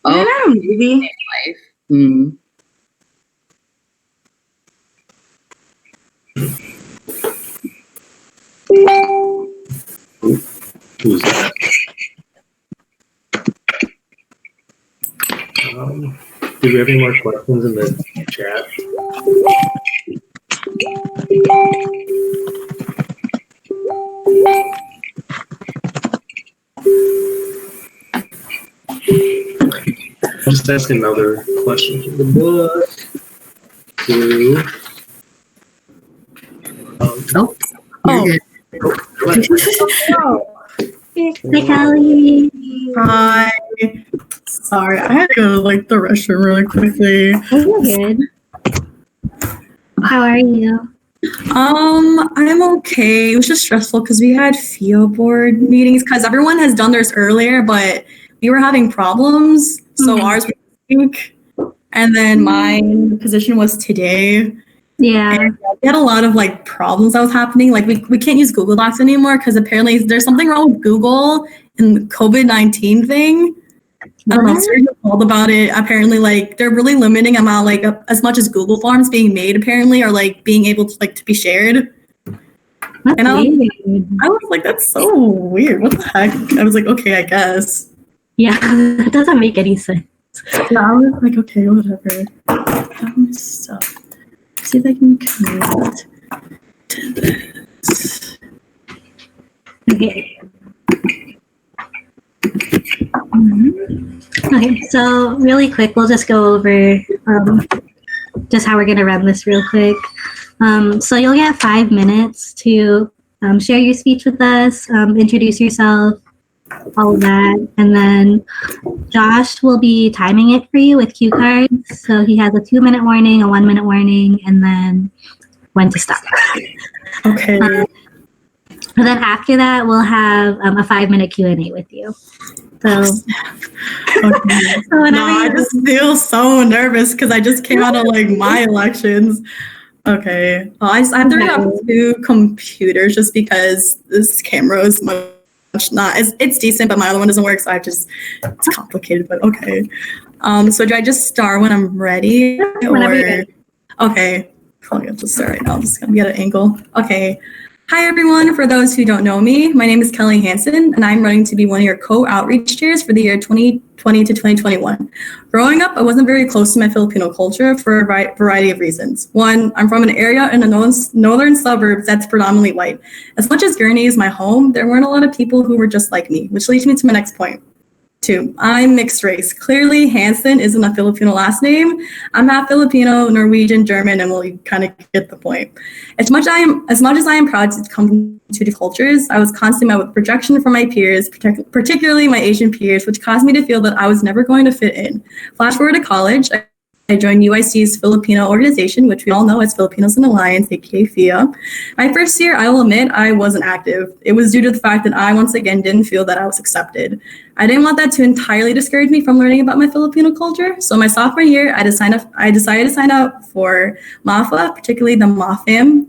Oh, maybe. Life. Hmm. Who's that? Do we have any more questions in the chat? I'll just ask another question from the book. Hi, Callie. Hi. Sorry, I had to go to like the restroom really quickly. Oh, you're good. How are you? I'm okay. It was just stressful because we had field board meetings because everyone has done theirs earlier, but we were having problems. So ours was this week, and then my position was today. Yeah. And we had a lot of like problems that was happening. Like we can't use Google Docs anymore because apparently there's something wrong with Google and the COVID-19 thing. I don't know, Sergio called about it. Apparently, like they're really limiting amount, like as much as Google Forms being made, apparently, or like being able to like to be shared. And I was like, that's so weird. What the heck? I was like, okay, I guess. Yeah, that doesn't make any sense. Yeah, I was like, okay, whatever. That was stuff. See if I can connect to this. Okay. Okay, so really quick, we'll just go over just how we're going to run this real quick. So you'll get 5 minutes to share your speech with us, introduce yourself, all of that. And then Josh will be timing it for you with cue cards. So he has a 2-minute warning, a 1-minute warning, and then when to stop. Okay. And then after that, we'll have a 5-minute Q&A with you. So, I just feel so nervous because I just came out of like my elections. Okay. I have to turn off 2 computers just because this camera is much not. It's decent, but my other one doesn't work, so it's complicated. But okay. So do I just start when I'm ready? Whenever you're ready. Okay. Probably have to start right now. I'm just gonna get an angle. Okay. Hi, everyone. For those who don't know me, my name is Kelly Hansen, and I'm running to be one of your co-outreach chairs for the year 2020 to 2021. Growing up, I wasn't very close to my Filipino culture for a variety of reasons. One, I'm from an area in the northern suburbs that's predominantly white. As much as Gurney is my home, there weren't a lot of people who were just like me, which leads me to my next point. 2, I'm mixed race. Clearly, Hansen isn't a Filipino last name. I'm half Filipino, Norwegian, German, and you kind of get the point. As much as I am proud to come from 2 cultures, I was constantly met with rejection from my peers, particularly my Asian peers, which caused me to feel that I was never going to fit in. Flash forward to college, I joined UIC's Filipino organization, which we all know as Filipinos in Alliance, aka FIA. My first year, I will admit, I wasn't active. It was due to the fact that I, once again, didn't feel that I was accepted. I didn't want that to entirely discourage me from learning about my Filipino culture. So my sophomore year, I decided to sign up for Mafa, particularly the MAFAM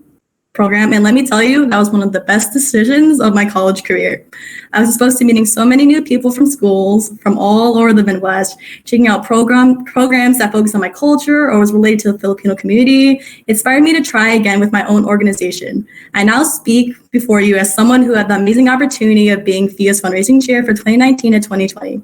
program. And let me tell you, that was one of the best decisions of my college career. I was exposed to meeting so many new people from schools from all over the Midwest, checking out programs that focus on my culture or was related to the Filipino community. It inspired me to try again with my own organization. I now speak before you as someone who had the amazing opportunity of being FIA's fundraising chair for 2019 to 2020.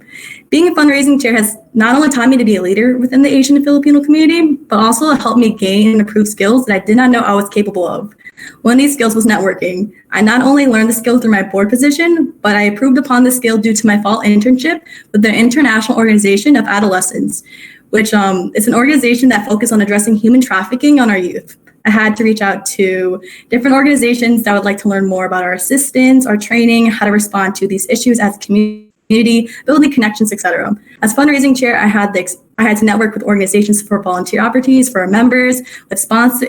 Being a fundraising chair has not only taught me to be a leader within the Asian and Filipino community, but also helped me gain and improve skills that I did not know I was capable of. One of these skills was networking. I not only learned the skill through my board position, but I improved upon the skill due to my fall internship with the International Organization of Adolescents, which is an organization that focuses on addressing human trafficking on our youth. I had to reach out to different organizations that would like to learn more about our assistance, our training, how to respond to these issues as a community, building connections, etc. As fundraising chair, I had to network with organizations for volunteer opportunities for our members, with sponsors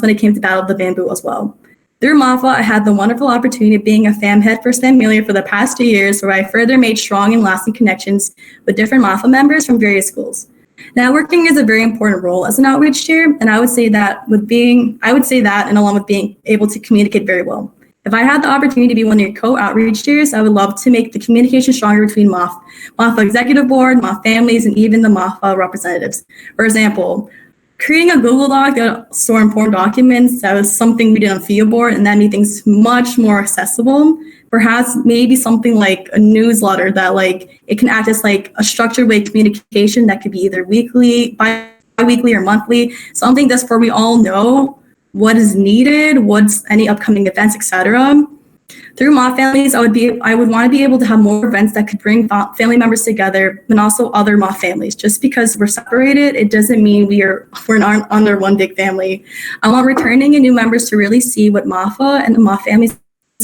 when it came to Battle of the Bamboo as well. Through Mafa, I had the wonderful opportunity of being a FAM head for STEM Familiar for the past 2 years, where I further made strong and lasting connections with different Mafa members from various schools. Networking is a very important role as an outreach chair, and I would say that and along with being able to communicate very well. If I had the opportunity to be one of your co-outreach chairs, I would love to make the communication stronger between Mafa Executive Board, Mafa families, and even the Mafa representatives. For example, creating a Google Doc that store important documents, that was something we did on FIA board, and that made things much more accessible. Perhaps maybe something like a newsletter that it can act as a structured way of communication that could be either weekly, bi-weekly, or monthly. Something that's where we all know what is needed, what's any upcoming events, etc. Through Mafa families, I would want to be able to have more events that could bring family members together, and also other Mafa families. Just because we're separated, it doesn't mean we're not under one big family. I want returning and new members to really see what Mafa and the Mafa families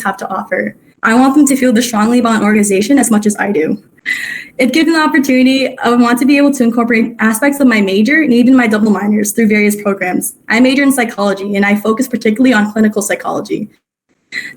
have to offer. I want them to feel this strongly about an organization as much as I do. If given the opportunity, I would want to be able to incorporate aspects of my major and even my double minors through various programs. I major in psychology, and I focus particularly on clinical psychology.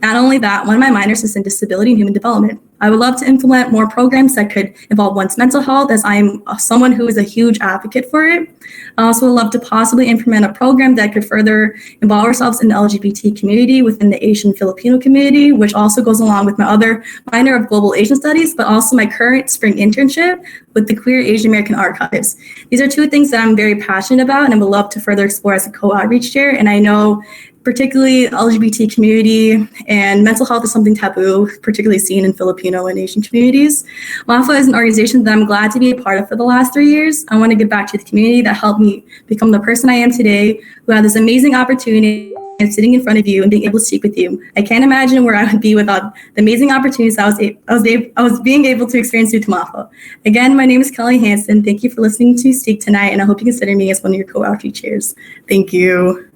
Not only that, one of my minors is in disability and human development. I would love to implement more programs that could involve one's mental health, as I am someone who is a huge advocate for it. I also would love to possibly implement a program that could further involve ourselves in the LGBT community within the Asian Filipino community, which also goes along with my other minor of global Asian studies, but also my current spring internship with the Queer Asian American Archives. These are 2 things that I'm very passionate about and would love to further explore as a co-outreach chair. And I know particularly LGBT community and mental health is something taboo, particularly seen in Filipino and Asian communities. Mafa is an organization that I'm glad to be a part of for the last 3 years. I want to give back to the community that helped me become the person I am today, who had this amazing opportunity and sitting in front of you and being able to speak with you. I can't imagine where I would be without the amazing opportunities I was being able to experience due to Mafa. Again, my name is Kelly Hansen. Thank you for listening to Speak tonight, and I hope you consider me as one of your co-outreach chairs. Thank you.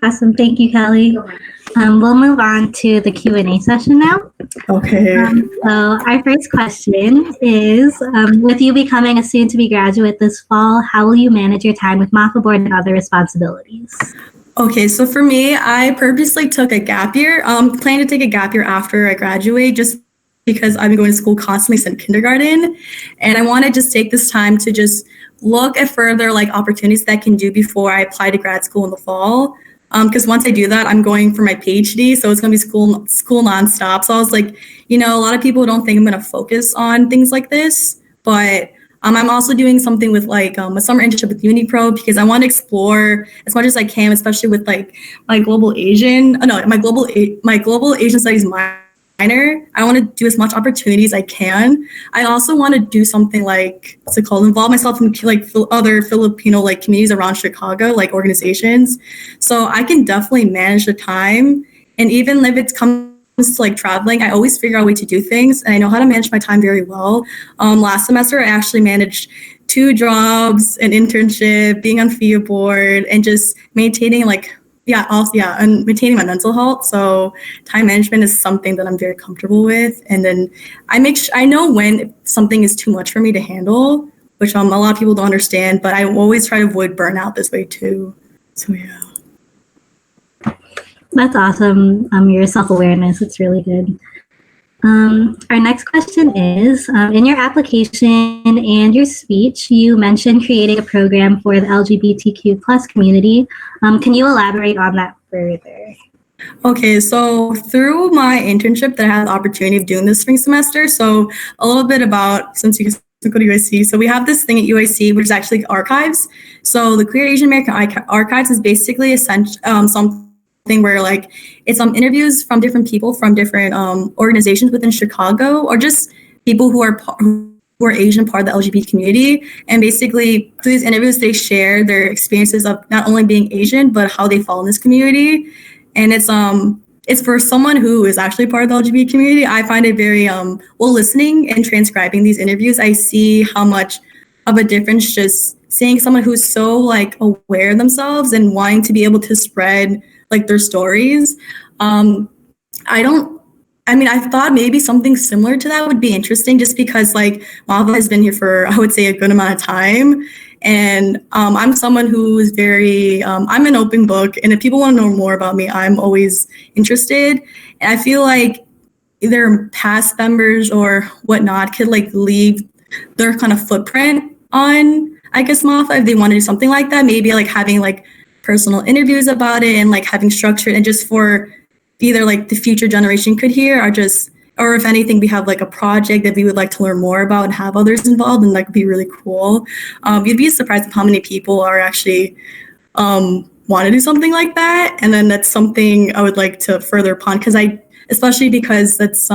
Awesome. Thank you, Kelly. We'll move on to the Q&A session now. Okay. So our first question is, with you becoming a soon-to-be graduate this fall, how will you manage your time with Mafa Board and other responsibilities? Okay, so for me, I purposely took a gap year. Plan to take a gap year after I graduate, just because I've been going to school constantly since kindergarten, and I want to just take this time to just look at further like opportunities that I can do before I apply to grad school in the fall. Because once I do that, I'm going for my PhD, so it's gonna be school nonstop. So I was like, a lot of people don't think I'm gonna focus on things like this, but I'm also doing something with like a summer internship with UniPro because I want to explore as much as I can, especially with like my global Asian studies minor. I want to do as much opportunity as I can. I also want to do something like involve myself in like other Filipino like communities around Chicago, like organizations. So I can definitely manage the time, and even if it comes to like traveling, I always figure out a way to do things, and I know how to manage my time very well. Last semester, I actually managed 2 jobs, an internship, being on FIA board, and just maintaining and maintaining my mental health. So time management is something that I'm very comfortable with, and then I know when something is too much for me to handle, which a lot of people don't understand, but I always try to avoid burnout this way too. So yeah. That's awesome. Your self-awareness, it's really good. Our next question is, in your application and your speech, you mentioned creating a program for the LGBTQ plus community. Can you elaborate on that further? Okay, so through my internship that I had the opportunity of doing this spring semester, so a little bit about, since you go to UIC, so we have this thing at UIC, which is actually archives. So the Queer Asian American Archives is basically something where like it's interviews from different people from different organizations within Chicago, or just people who are Asian, part of the LGBT community. And basically through these interviews, they share their experiences of not only being Asian, but how they fall in this community. And it's for someone who is actually part of the LGBT community. I find it very listening and transcribing these interviews, I see how much of a difference just seeing someone who's so like aware of themselves and wanting to be able to spread like their stories. I thought maybe something similar to that would be interesting, just because like Mafa has been here for, I would say, a good amount of time. And I'm someone who is very, I'm an open book. And if people want to know more about me, I'm always interested. And I feel like either past members or whatnot could like leave their kind of footprint on, I guess, Mafa, if they want to do something like that, maybe like having like personal interviews about it and like having structure, and just for either like the future generation could hear, or if anything, we have like a project that we would like to learn more about and have others involved, and that could be really cool. You'd be surprised at how many people are actually want to do something like that. And then that's something I would like to further upon, especially because that's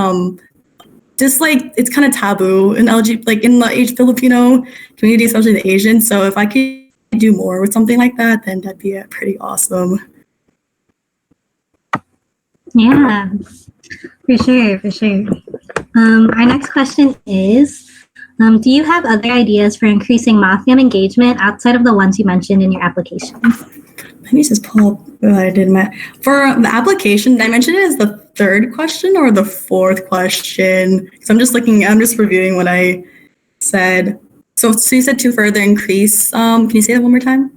just like it's kind of taboo in like in the Filipino community, especially the Asian. So if I could do more with something like that, then that'd be pretty awesome. Yeah, for sure. Our next question is, do you have other ideas for increasing MAFAM engagement outside of the ones you mentioned in your application? Let me just pull up what I did. For the application, I mentioned it as the 3rd question or the 4th question? Because I'm just reviewing what I said. So you said to further increase. Can you say that one more time?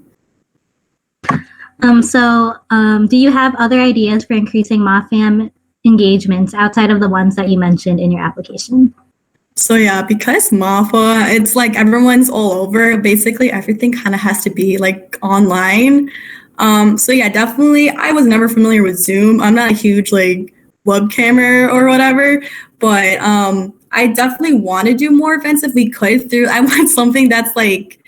Do you have other ideas for increasing MAFAM engagements outside of the ones that you mentioned in your application? So yeah, because Mafa, it's like everyone's all over. Basically, everything kind of has to be like online. So yeah, definitely. I was never familiar with Zoom. I'm not a huge like webcamer or whatever, but I definitely want to do more events if we could. I want something that's like,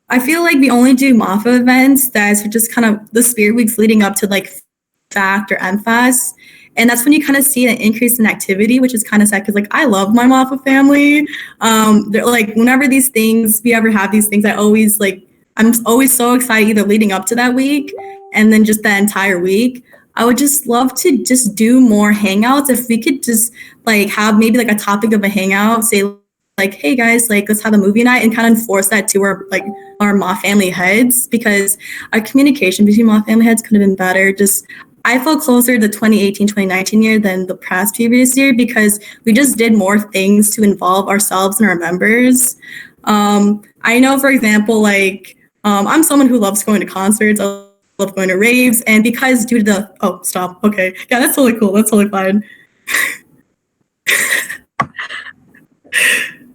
I feel like we only do Mafa events that's just kind of the spirit weeks leading up to like FACT or MFAS. And that's when you kind of see an increase in activity, which is kind of sad because like I love my Mafa family. They're like whenever we ever have these things, I'm always so excited either leading up to that week and then just that entire week. I would just love to just do more hangouts. If we could just like have maybe like a topic of a hangout, say like, hey guys, like let's have a movie night, and kind of enforce that to our like our Ma family heads, because our communication between Ma family heads could have been better. Just I felt closer to 2018-2019 year than the past previous year because we just did more things to involve ourselves and our members. I know, for example, like I'm someone who loves going to concerts. I love going to raves, and because due to the okay, yeah, that's totally cool. That's totally fine.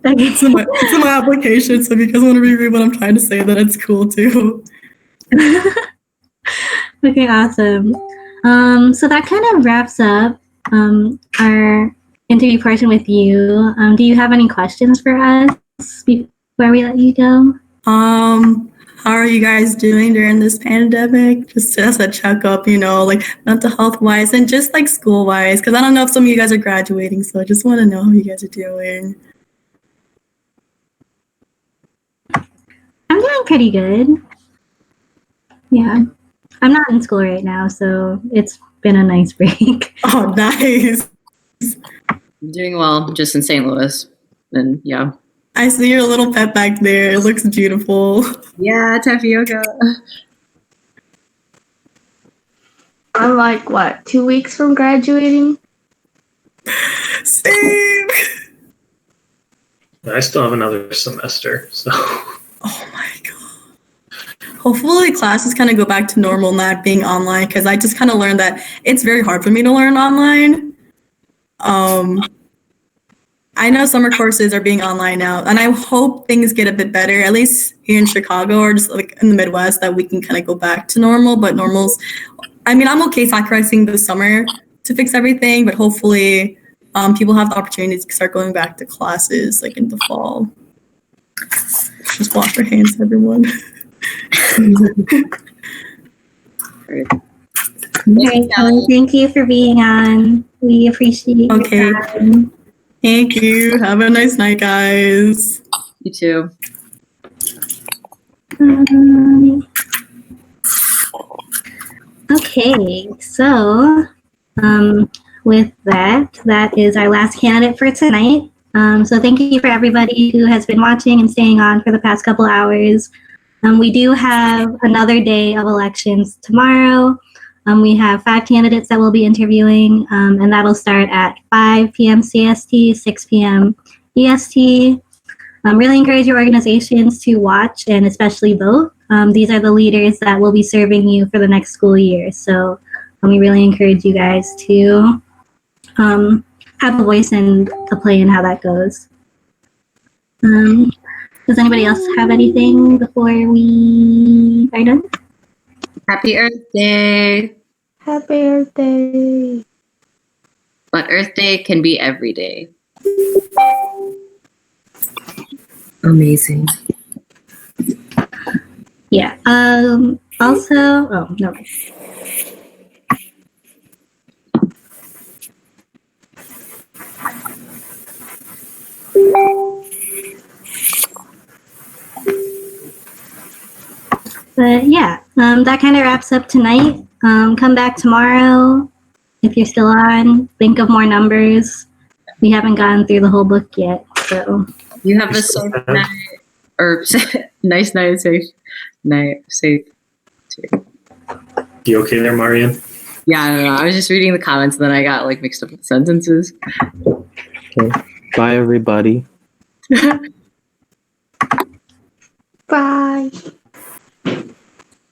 It's in my application, so if you guys want to reread what I'm trying to say, then it's cool too. Okay, awesome. So that kind of wraps up our interview portion with you. Do you have any questions for us before we let you go? How are you guys doing during this pandemic? Just as a checkup, like mental health wise and just like school wise, because I don't know if some of you guys are graduating, so I just want to know how you guys are doing. I'm doing pretty good. Yeah. I'm not in school right now, so it's been a nice break. Oh, nice. I'm doing well, just in St. Louis. And yeah. I see your little pet back there. It looks beautiful. Yeah, tapioca. I'm like, 2 weeks from graduating? Same. I still have another semester, so. Oh my god. Hopefully classes kind of go back to normal, not being online, because I just kind of learned that it's very hard for me to learn online. I know summer courses are being online now, and I hope things get a bit better, at least here in Chicago or just like in the Midwest, that we can kind of go back to normal. But I'm okay sacrificing the summer to fix everything, but hopefully people have the opportunity to start going back to classes like in the fall. Just wash your hands, everyone. Okay, so thank you for being on. We appreciate your time. Thank you. Have a nice night, guys. You too. Okay, so with that is our last candidate for tonight. So thank you for everybody who has been watching and staying on for the past couple hours. We do have another day of elections tomorrow. We have 5 candidates that we'll be interviewing, and that'll start at 5 p.m. CST, 6 p.m. EST. Really encourage your organizations to watch and especially vote. These are the leaders that will be serving you for the next school year. So we really encourage you guys to have a voice and a play in how that goes. Does anybody else have anything before we are done? Happy Earth Day. Happy Earth Day. But Earth Day can be every day. Amazing. Yeah. Also, oh, no. But yeah, that kind of wraps up tonight. Come back tomorrow if you're still on. Think of more numbers. We haven't gone through the whole book yet, so. You have a safe night, or nice night, safe night, safe. You okay there, Marian? Yeah, I don't know. I was just reading the comments, and then I got like mixed up with sentences. Okay. Bye, everybody. Bye.